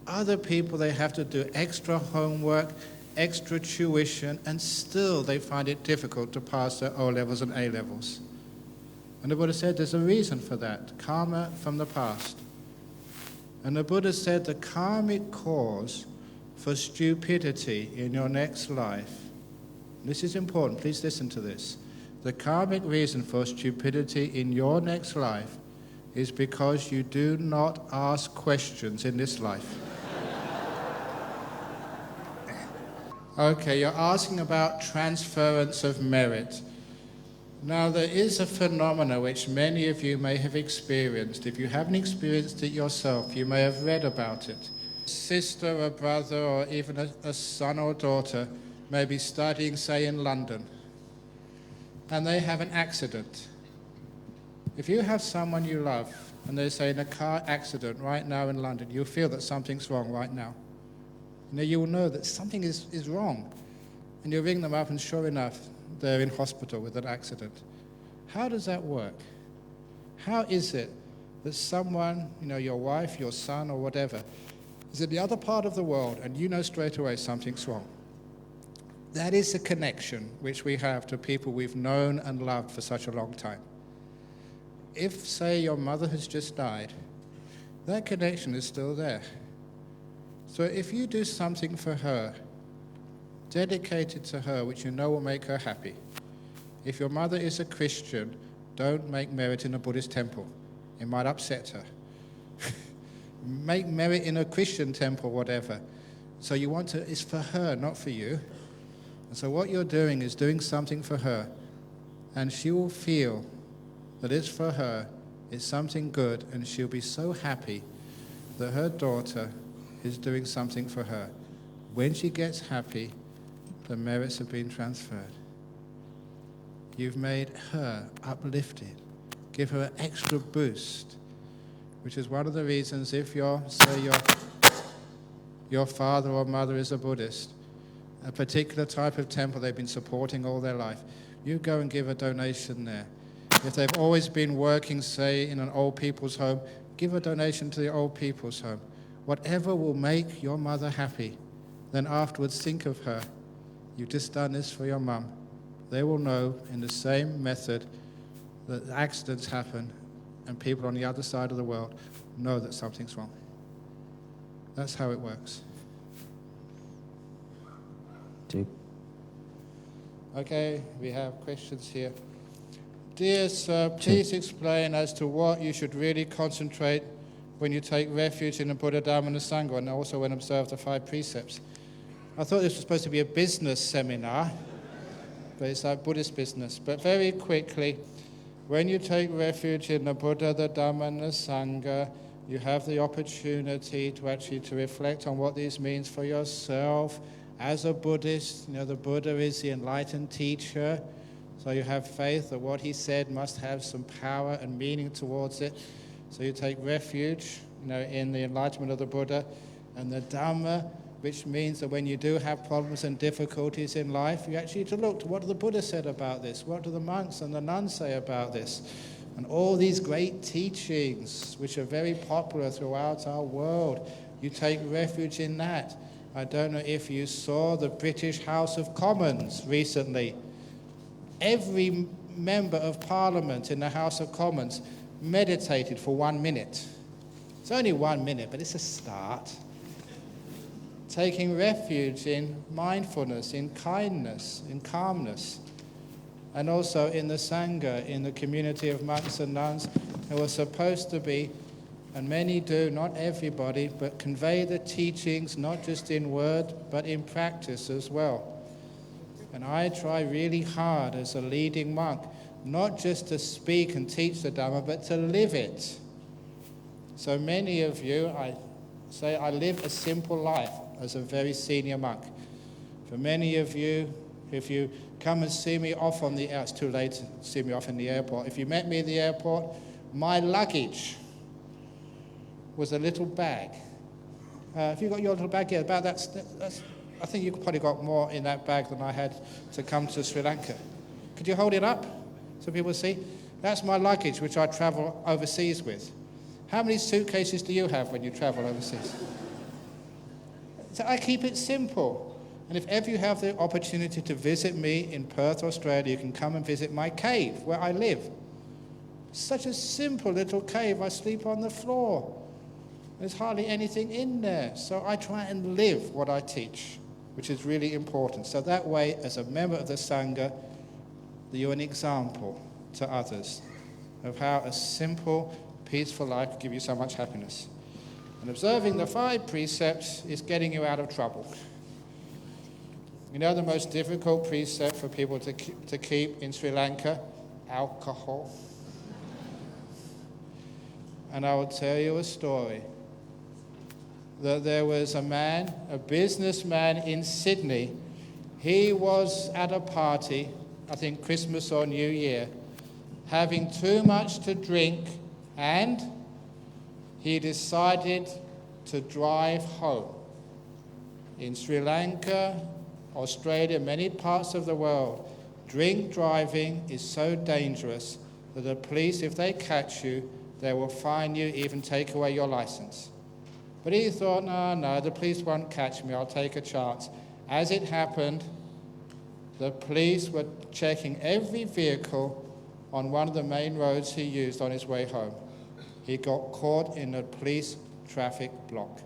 Other people, they have to do extra homework, extra tuition, and still they find it difficult to pass their O-levels and A-levels. And the Buddha said there's a reason for that, karma from the past. And the Buddha said the karmic cause for stupidity in your next life, this is important, please listen to this. The karmic reason for stupidity in your next life is because you do not ask questions in this life. Okay, you're asking about transference of merit. Now, there is a phenomena which many of you may have experienced. If you haven't experienced it yourself, you may have read about it. A sister, a brother, or even a son or daughter may be studying, say, in London, and they have an accident. If you have someone you love, and they say in a car accident right now in London, you'll feel that something's wrong right now. You will know that something is wrong. And you ring them up, and sure enough, they're in hospital with an accident. How does that work? How is it that someone, your wife, your son, or whatever, is in the other part of the world, and you know straight away something's wrong? That is the connection which we have to people we've known and loved for such a long time. If, say, your mother has just died, that connection is still there. So if you do something for her, dedicated to her, which you know will make her happy. If your mother is a Christian, don't make merit in a Buddhist temple. It might upset her. Make merit in a Christian temple, whatever. So you want to, it's for her, not for you. And so what you're doing is doing something for her, and she will feel that it's for her, it's something good, and she'll be so happy that her daughter is doing something for her. When she gets happy, the merits have been transferred. You've made her uplifted. Give her an extra boost, which is one of the reasons if your father or mother is a Buddhist, a particular type of temple they've been supporting all their life, you go and give a donation there. If they've always been working, say, in an old people's home, give a donation to the old people's home. Whatever will make your mother happy, then afterwards think of her. You've just done this for your mum. They will know in the same method that accidents happen and people on the other side of the world know that something's wrong. That's how it works. Okay, we have questions here. Dear sir, please explain as to what you should really concentrate when you take refuge in the Buddha, Dhamma and the Sangha, and also when observe the 5 precepts. I thought this was supposed to be a business seminar, but it's like Buddhist business. But very quickly, when you take refuge in the Buddha, the Dhamma and the Sangha, you have the opportunity to reflect on what this means for yourself. As a Buddhist, the Buddha is the enlightened teacher, so you have faith that what he said must have some power and meaning towards it. So you take refuge, in the enlightenment of the Buddha, and the Dhamma, which means that when you do have problems and difficulties in life, you actually need to look to what the Buddha said about this, what do the monks and the nuns say about this, And all these great teachings, which are very popular throughout our world, you take refuge in that. I don't know if you saw the British House of Commons recently. Every member of Parliament in the House of Commons meditated for 1 minute. It's only 1 minute, but it's a start. Taking refuge in mindfulness, in kindness, in calmness, and also in the Sangha, in the community of monks and nuns who are supposed to be, and many do, not everybody, but convey the teachings not just in word, but in practice as well. And I try really hard as a leading monk, not just to speak and teach the Dhamma, but to live it. So many of you, I say I live a simple life as a very senior monk. For many of you, if you come and see me off on the, it's too late to see me off in the airport. If you met me at the airport, my luggage was a little bag. Have you got your little bag? Yeah, about that's I think you've probably got more in that bag than I had to come to Sri Lanka. Could you hold it up so people see? That's my luggage, which I travel overseas with. How many suitcases do you have when you travel overseas? So I keep it simple. And if ever you have the opportunity to visit me in Perth, Australia, you can come and visit my cave where I live. Such a simple little cave. I sleep on the floor. There's hardly anything in there. So I try and live what I teach, which is really important. So that way, as a member of the Sangha, you're an example to others of how a simple, peaceful life can give you so much happiness. And observing the 5 precepts is getting you out of trouble. You know the most difficult precept for people to keep in Sri Lanka? Alcohol. And I will tell you a story. That there was a man, a businessman in Sydney. He was at a party, I think Christmas or New Year, having too much to drink, and he decided to drive home. In Sri Lanka, Australia, many parts of the world, drink driving is so dangerous that the police, if they catch you, they will fine you, even take away your license. But he thought, no, the police won't catch me, I'll take a chance. As it happened, the police were checking every vehicle on one of the main roads he used on his way home. He got caught in a police traffic block.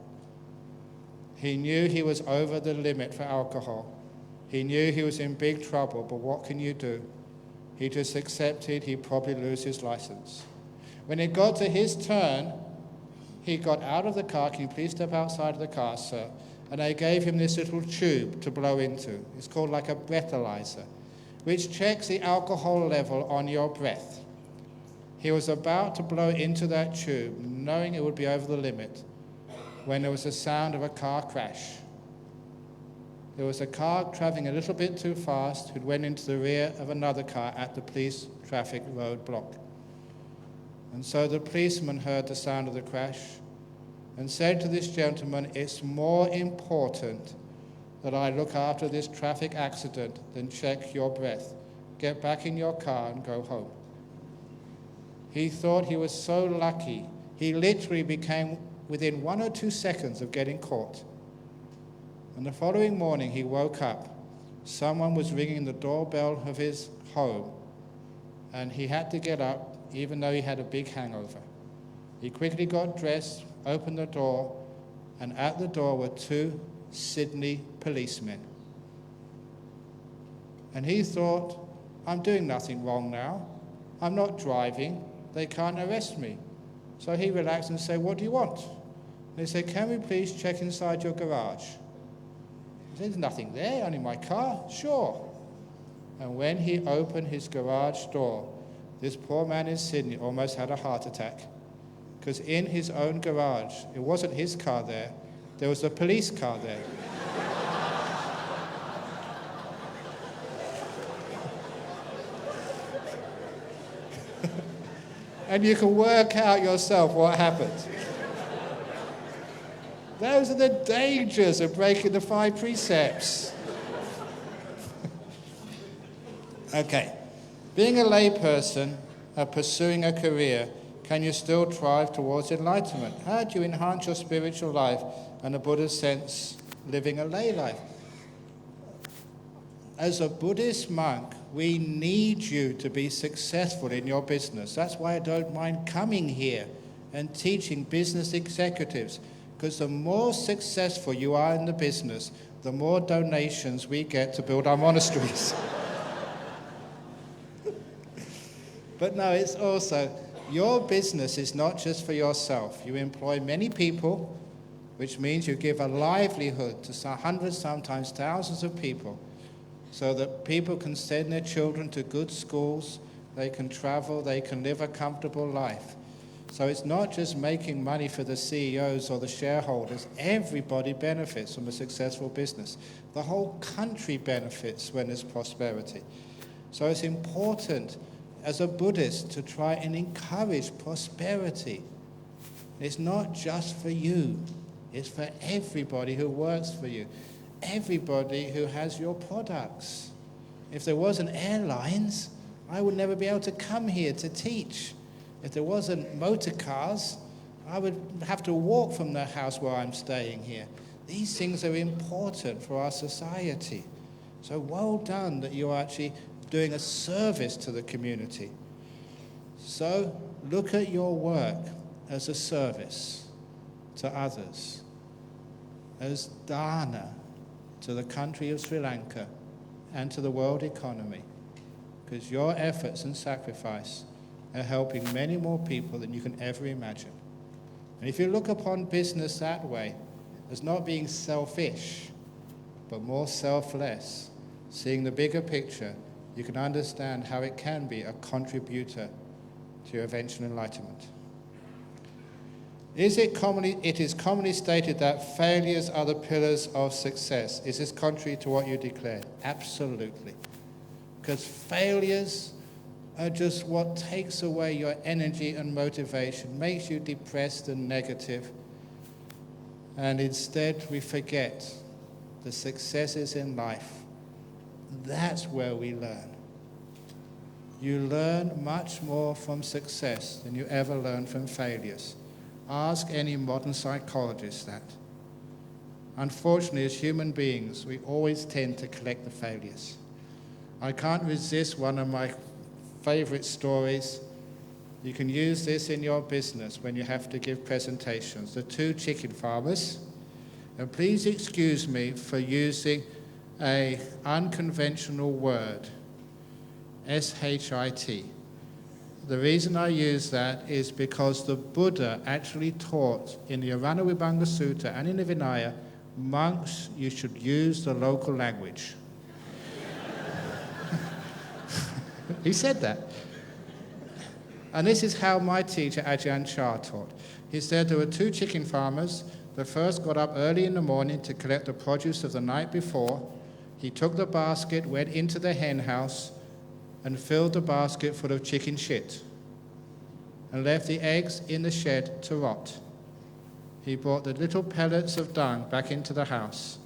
He knew he was over the limit for alcohol. He knew he was in big trouble, but what can you do? He just accepted he'd probably lose his license. When it got to his turn, he got out of the car. Can you please step outside of the car, sir? And they gave him this little tube to blow into. It's called like a breathalyzer, which checks the alcohol level on your breath. He was about to blow into that tube, knowing it would be over the limit, when there was the sound of a car crash. There was a car traveling a little bit too fast who went into the rear of another car at the police traffic roadblock. And so the policeman heard the sound of the crash and said to this gentleman, "It's more important that I look after this traffic accident than check your breath. Get back in your car and go home." He thought he was so lucky. He literally became within 1 or 2 seconds of getting caught. And the following morning he woke up. Someone was ringing the doorbell of his home, and he had to get up even though he had a big hangover. He quickly got dressed, opened the door, and at the door were 2 Sydney policemen. And he thought, I'm doing nothing wrong now. I'm not driving. They can't arrest me. So he relaxed and said, "What do you want?" And they said, "Can we please check inside your garage?" He said, "There's nothing there, only my car." "Sure." And when he opened his garage door, this poor man in Sydney almost had a heart attack. Because in his own garage, it wasn't his car there, there was a police car there. And you can work out yourself what happened. Those are the dangers of breaking the 5 precepts. Okay. Being a layperson, pursuing a career, can you still thrive towards enlightenment? How do you enhance your spiritual life and the Buddha's sense living a lay life? As a Buddhist monk, we need you to be successful in your business. That's why I don't mind coming here and teaching business executives, because the more successful you are in the business, the more donations we get to build our monasteries. But no, it's also, your business is not just for yourself. You employ many people, which means you give a livelihood to hundreds, sometimes thousands of people, so that people can send their children to good schools, they can travel, they can live a comfortable life. So it's not just making money for the CEOs or the shareholders. Everybody benefits from a successful business. The whole country benefits when there's prosperity. So it's important as a Buddhist to try and encourage prosperity. It's not just for you. It's for everybody who works for you. Everybody who has your products. If there wasn't airlines, I would never be able to come here to teach. If there wasn't motor cars, I would have to walk from the house where I'm staying here. These things are important for our society. So well done that you're actually doing a service to the community. So look at your work as a service to others, as dana to the country of Sri Lanka and to the world economy, because your efforts and sacrifice are helping many more people than you can ever imagine. And if you look upon business that way, as not being selfish, but more selfless, seeing the bigger picture, you can understand how it can be a contributor to your eventual enlightenment. It is commonly stated that failures are the pillars of success. Is this contrary to what you declared? Absolutely. Because failures are just what takes away your energy and motivation, makes you depressed and negative. And instead we forget the successes in life. That's where we learn. You learn much more from success than you ever learn from failures. Ask any modern psychologist that. Unfortunately, as human beings, we always tend to collect the failures. I can't resist one of my favorite stories. You can use this in your business when you have to give presentations. The two chicken farmers. And please excuse me for using an unconventional word, S-H-I-T. The reason I use that is because the Buddha actually taught in the Vibhanga Sutta and in the Vinaya, monks, you should use the local language. He said that. And this is how my teacher, Ajahn Chah, taught. He said there were two chicken farmers. The first got up early in the morning to collect the produce of the night before. He took the basket, went into the hen house, and filled the basket full of chicken shit, and left the eggs in the shed to rot. He brought the little pellets of dung back into the house,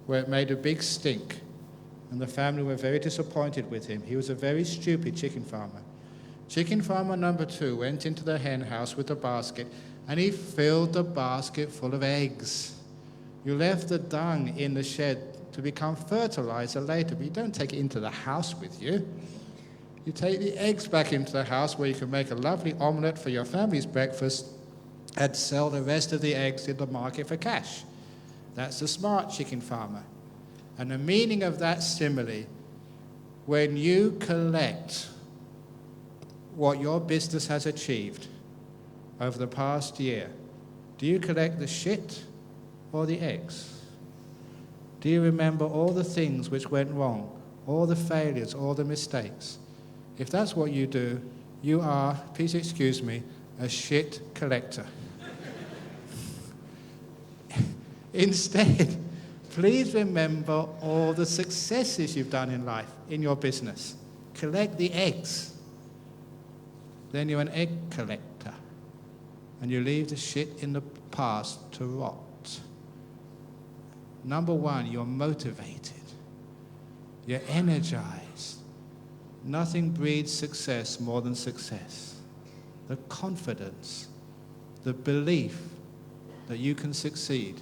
where it made a big stink, and the family were very disappointed with him. He was a very stupid chicken farmer. Chicken farmer number 2 went into the hen house with the basket, and he filled the basket full of eggs. You left the dung in the shed to become fertilizer later, but you don't take it into the house with you. You take the eggs back into the house where you can make a lovely omelette for your family's breakfast and sell the rest of the eggs in the market for cash. That's the smart chicken farmer. And the meaning of that simile, when you collect what your business has achieved over the past year, do you collect the shit or the eggs? Do you remember all the things which went wrong, all the failures, all the mistakes? If that's what you do, you are, please excuse me, a shit collector. Instead, please remember all the successes you've done in life, in your business. Collect the eggs. Then you're an egg collector. And you leave the shit in the past to rot. Number 1, you're motivated. You're energized. Nothing breeds success more than success. The confidence, the belief that you can succeed.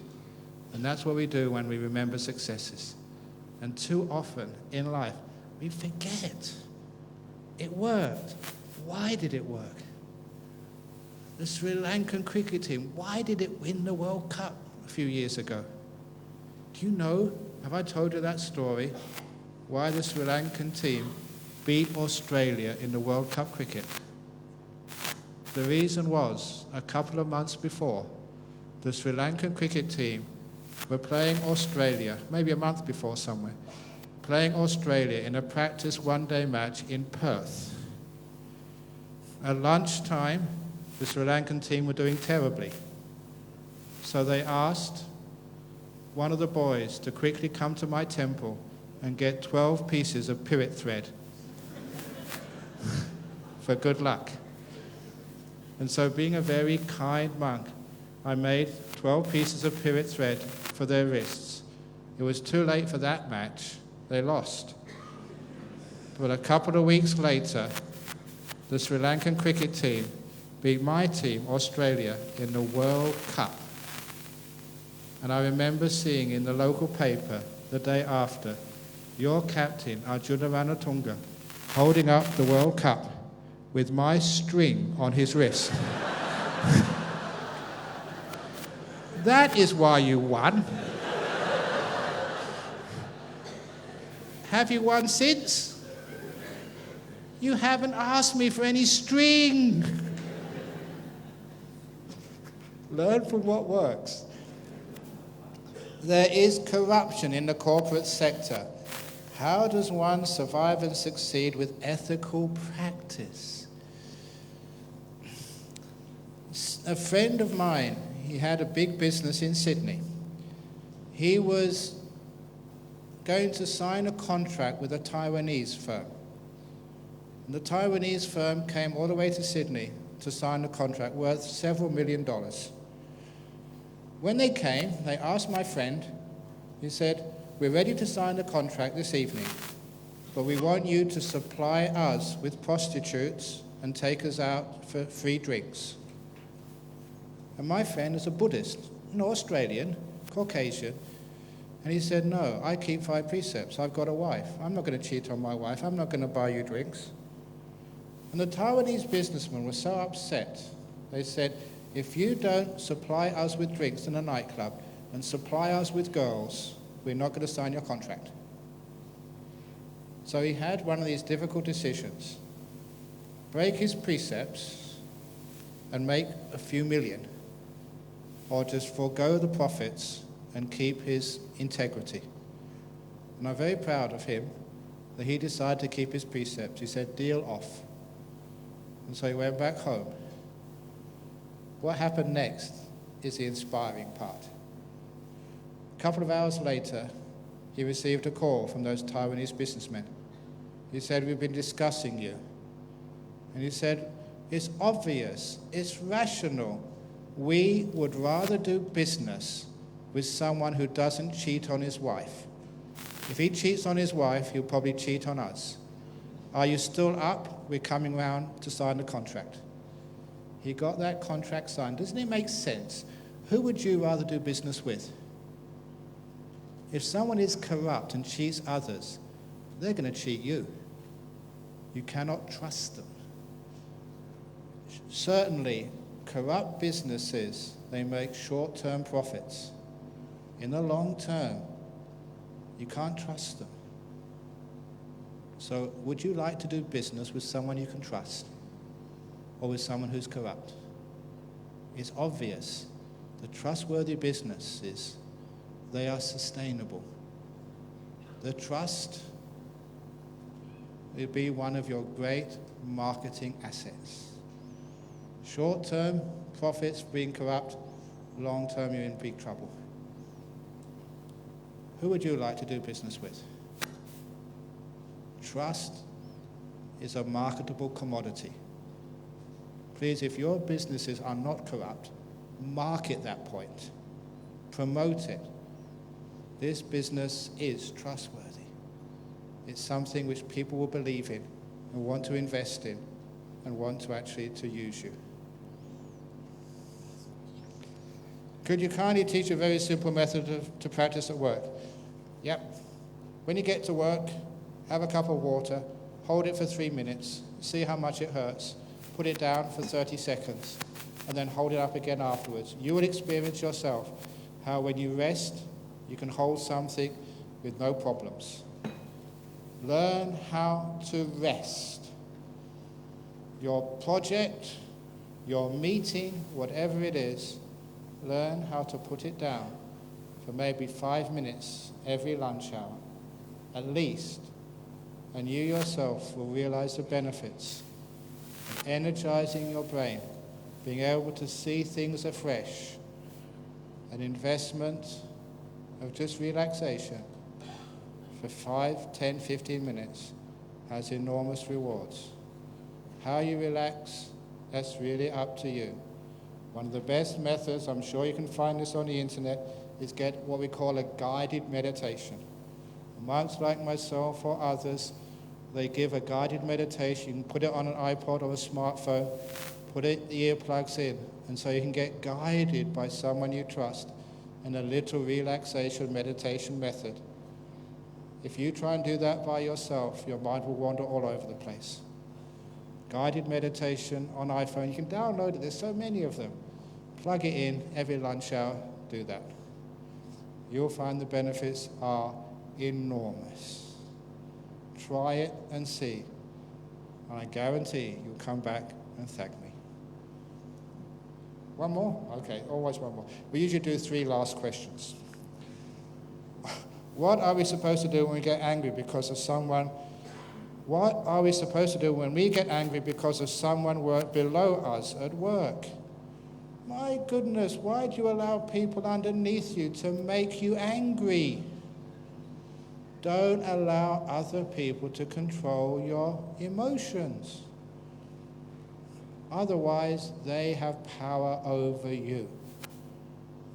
And that's what we do when we remember successes. And too often in life, we forget. It worked. Why did it work? The Sri Lankan cricket team, why did it win the World Cup a few years ago? Do you know, have I told you that story, why the Sri Lankan team beat Australia in the World Cup cricket? The reason was, a couple of months before, the Sri Lankan cricket team were playing Australia, maybe a month before somewhere, playing Australia in a practice one-day match in Perth. At lunchtime, the Sri Lankan team were doing terribly. So they asked one of the boys to quickly come to my temple and get 12 pieces of pirate thread for good luck. And so, being a very kind monk, I made 12 pieces of pirate thread for their wrists. It was too late for that match. They lost. But a couple of weeks later, the Sri Lankan cricket team beat my team, Australia, in the World Cup. And I remember seeing in the local paper the day after, your captain, Ajahn Brahmavamso, holding up the World Cup with my string on his wrist. That is why you won. Have you won since? You haven't asked me for any string. Learn from what works. There is corruption in the corporate sector. How does one survive and succeed with ethical practice? A friend of mine, he had a big business in Sydney. He was going to sign a contract with a Taiwanese firm. And the Taiwanese firm came all the way to Sydney to sign a contract worth several $1 million. When they came, they asked my friend, he said, "We're ready to sign the contract this evening, but we want you to supply us with prostitutes and take us out for free drinks." And my friend is a Buddhist, an Australian, Caucasian, and he said, "No, I keep 5 precepts. I've got a wife. I'm not going to cheat on my wife. I'm not going to buy you drinks." And the Taiwanese businessmen were so upset. They said, "If you don't supply us with drinks in a nightclub and supply us with girls, we're not going to sign your contract." So he had one of these difficult decisions: break his precepts and make a few million, or just forego the profits and keep his integrity. And I'm very proud of him that he decided to keep his precepts. He said, "Deal off." And so he went back home. What happened next is the inspiring part. A couple of hours later, he received a call from those Taiwanese businessmen. He said, "We've been discussing you." And he said, "It's obvious, it's rational. We would rather do business with someone who doesn't cheat on his wife. If he cheats on his wife, he'll probably cheat on us. Are you still up? We're coming round to sign the contract." He got that contract signed. Doesn't it make sense? Who would you rather do business with? If someone is corrupt and cheats others, they're going to cheat you. You cannot trust them. Certainly, corrupt businesses, they make short-term profits. In the long term, you can't trust them. So, would you like to do business with someone you can trust, or with someone who's corrupt? It's obvious. The trustworthy businesses, they are sustainable. The trust will be one of your great marketing assets. Short-term profits being corrupt, long-term you're in big trouble. Who would you like to do business with? Trust is a marketable commodity. Please, if your businesses are not corrupt, market that point. Promote it. This business is trustworthy. It's something which people will believe in. and want to invest in and want to actually to use you. Could you kindly teach a very simple method to practice at work? Yep. When you get to work, have a cup of water, hold it for 3 minutes, see how much it hurts, put it down for 30 seconds, and then hold it up again afterwards. You will experience yourself how when you rest, you can hold something with no problems. Learn how to rest. Your project, your meeting, whatever it is, learn how to put it down for maybe 5 minutes every lunch hour, at least, and you yourself will realize the benefits of energizing your brain, being able to see things afresh. An investment of just relaxation for 5, 10, 15 minutes has enormous rewards. How you relax, that's really up to you. One of the best methods, I'm sure you can find this on the internet, is get what we call a guided meditation. Monks like myself or others, they give a guided meditation. You can put it on an iPod or a smartphone, put the earplugs in, and so you can get guided by someone you trust in a little relaxation meditation method. If you try and do that by yourself, your mind will wander all over the place. Guided meditation on iPhone, you can download it, there's so many of them. Plug it in every lunch hour, do that. You'll find the benefits are enormous. Try it and see. And I guarantee you'll come back and thank me. One more? Okay, always one more. We usually do 3 last questions. What are we supposed to do when we get angry because of someone? What are we supposed to do when we get angry because of someone below us at work? My goodness, why do you allow people underneath you to make you angry? Don't allow other people to control your emotions. Otherwise, they have power over you.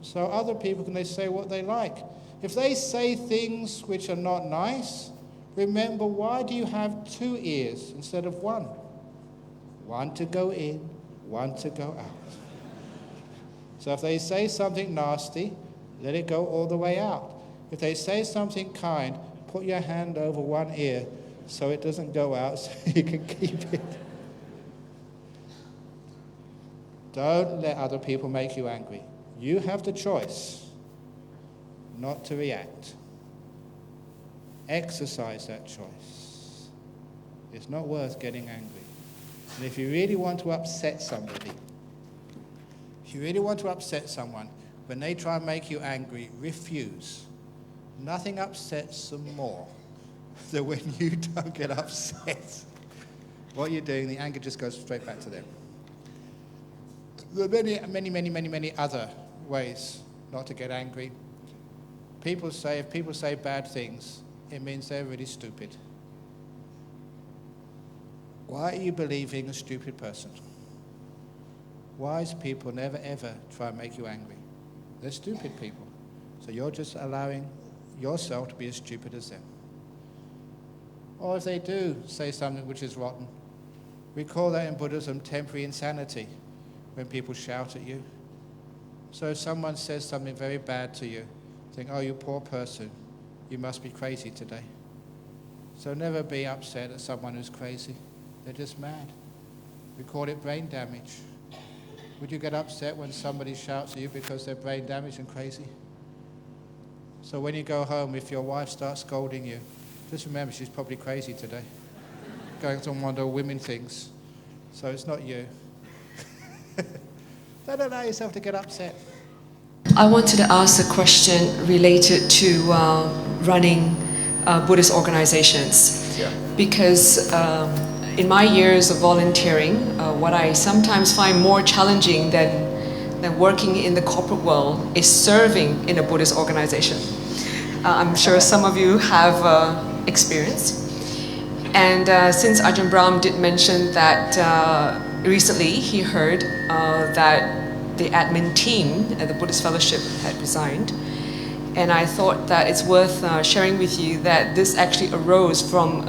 So other people can say what they like. If they say things which are not nice, remember, why do you have 2 ears instead of 1? One to go in, one to go out. So if they say something nasty, let it go all the way out. If they say something kind, put your hand over one ear so it doesn't go out, so you can keep it. Don't let other people make you angry. You have the choice not to react. Exercise that choice. It's not worth getting angry. And if you really want to upset somebody, when they try and make you angry, refuse. Nothing upsets them more than when you don't get upset. What you're doing, the anger just goes straight back to them. There are many other ways not to get angry. If people say bad things, it means they're really stupid. Why are you believing a stupid person? Wise people never ever try and make you angry. They're stupid people. So you're just allowing yourself to be as stupid as them. Or if they do say something which is rotten, we call that in Buddhism temporary insanity, when people shout at you. So if someone says something very bad to you, think, oh, you poor person, you must be crazy today. So never be upset at someone who's crazy. They're just mad. We call it brain damage. Would you get upset when somebody shouts at you because they're brain damaged and crazy? So when you go home, if your wife starts scolding you, just remember she's probably crazy today. Going on one of the women things. So it's not you. Don't allow yourself to get upset. I wanted to ask a question related to running Buddhist organizations. Yeah. Because in my years of volunteering, what I sometimes find more challenging than working in the corporate world is serving in a Buddhist organization. I'm sure some of you have experience. And since Ajahn Brahm did mention that recently he heard that the admin team at the Buddhist Fellowship had resigned, and I thought that it's worth sharing with you that this actually arose from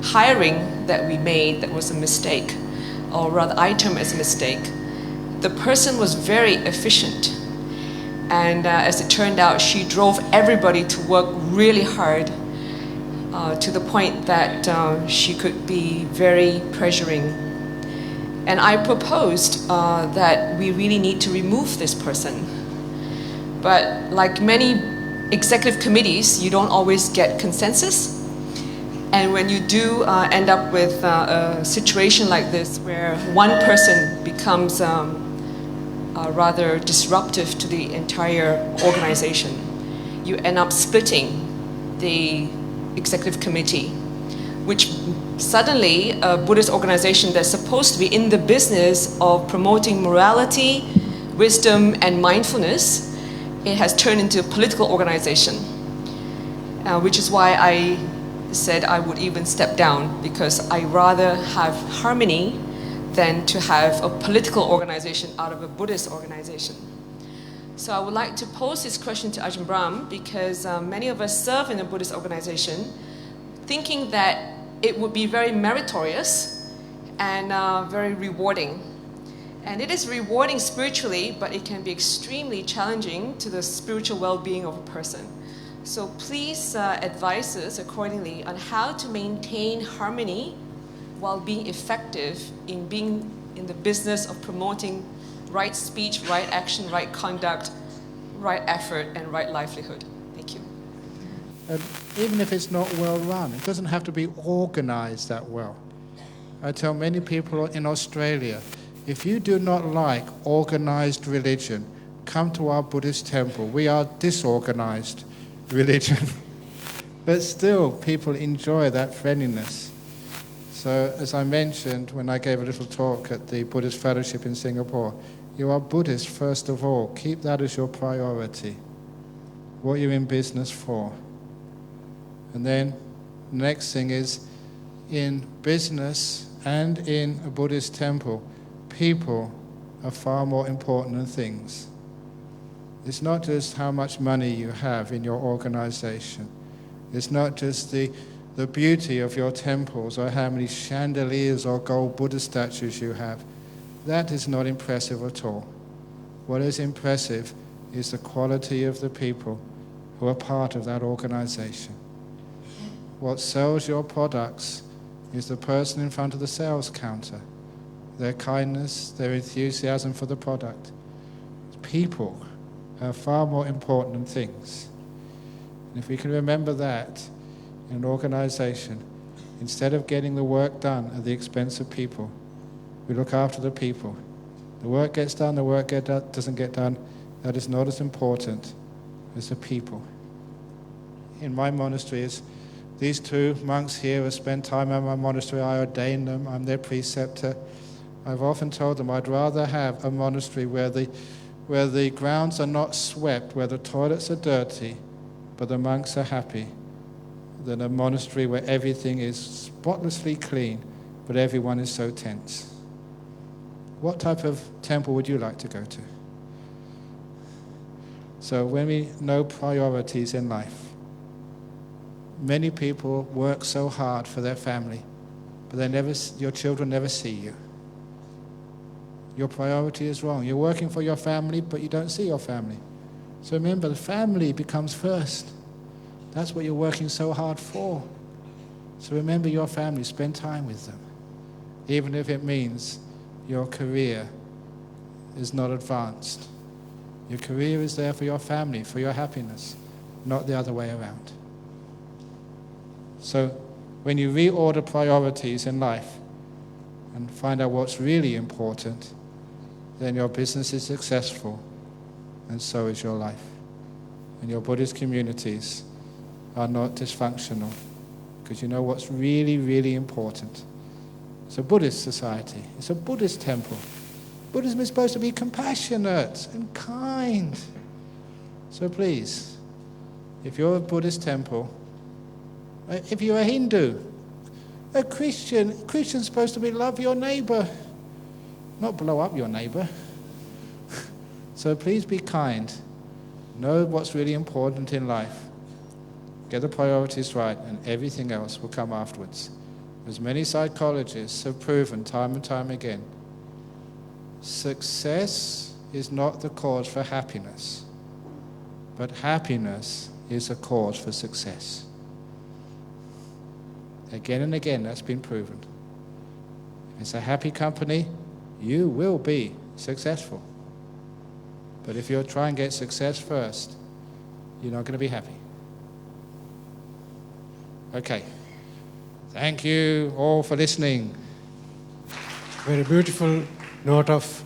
hiring that we made that was a mistake, or rather I term as a mistake, the person was very efficient. And as it turned out, she drove everybody to work really hard to the point that she could be very pressuring. And I proposed that we really need to remove this person. But like many executive committees, you don't always get consensus. And when you do end up with a situation like this where one person becomes rather disruptive to the entire organization, you end up splitting the executive committee, which suddenly a Buddhist organization that's supposed to be in the business of promoting morality, wisdom, and mindfulness, it has turned into a political organization, which is why I said I would even step down, because I rather have harmony than to have a political organization out of a Buddhist organization. So I would like to pose this question to Ajahn Brahm, because many of us serve in a Buddhist organization thinking that it would be very meritorious and very rewarding. And it is rewarding spiritually, but it can be extremely challenging to the spiritual well-being of a person. So please advise us accordingly on how to maintain harmony while being effective in being in the business of promoting right speech, right action, right conduct, right effort, and right livelihood. Thank you. Even if it's not well run, it doesn't have to be organized that well. I tell many people in Australia, if you do not like organized religion, come to our Buddhist temple. We are disorganized religion. But still, people enjoy that friendliness. So, as I mentioned when I gave a little talk at the Buddhist Fellowship in Singapore, you are Buddhist first of all. Keep that as your priority, what you're in business for. And then the next thing is, in business and in a Buddhist temple, people are far more important than things. It's not just how much money you have in your organization. It's not just the beauty of your temples or how many chandeliers or gold Buddha statues you have. That is not impressive at all. What is impressive is the quality of the people who are part of that organization. What sells your products is the person in front of the sales counter, their kindness, their enthusiasm for the product. People are far more important than things. And if we can remember that in an organization, instead of getting the work done at the expense of people, we look after the people. The work gets done, the work doesn't get done. That is not as important as the people. In my monasteries, these two monks here have spent time at my monastery. I ordained them. I'm their preceptor. I've often told them I'd rather have a monastery where the grounds are not swept, where the toilets are dirty, but the monks are happy, than a monastery where everything is spotlessly clean, but everyone is so tense. What type of temple would you like to go to? So when we know priorities in life, many people work so hard for their family, but your children never see you. Your priority is wrong. You're working for your family, but you don't see your family. So remember, the family becomes first. That's what you're working so hard for. So remember your family, spend time with them, even if it means your career is not advanced. Your career is there for your family, for your happiness, not the other way around. So when you reorder priorities in life and find out what's really important, then your business is successful, and so is your life. And your Buddhist communities are not dysfunctional, because you know what's really, really important. It's a Buddhist society. It's a Buddhist temple. Buddhism is supposed to be compassionate and kind. So please, if you're a Buddhist temple, if you're a Hindu, a Christian's supposed to be love your neighbor, not blow up your neighbor. So please be kind. Know what's really important in life. Get the priorities right, and everything else will come afterwards. as many psychologists have proven time and time again, success is not the cause for happiness, but happiness is a cause for success. Again and again, that's been proven. If it's a happy company, you will be successful. But if you'll try and get success first, you're not going to be happy. Okay. Thank you all for listening. Very beautiful note of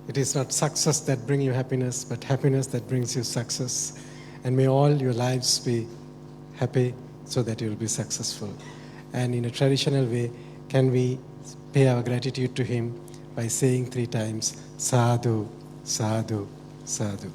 it is not success that brings you happiness, but happiness that brings you success. And may all your lives be happy so that you will be successful. And in a traditional way, can we pay our gratitude to him by saying 3 times, Sadhu, Sadhu, Sadhu.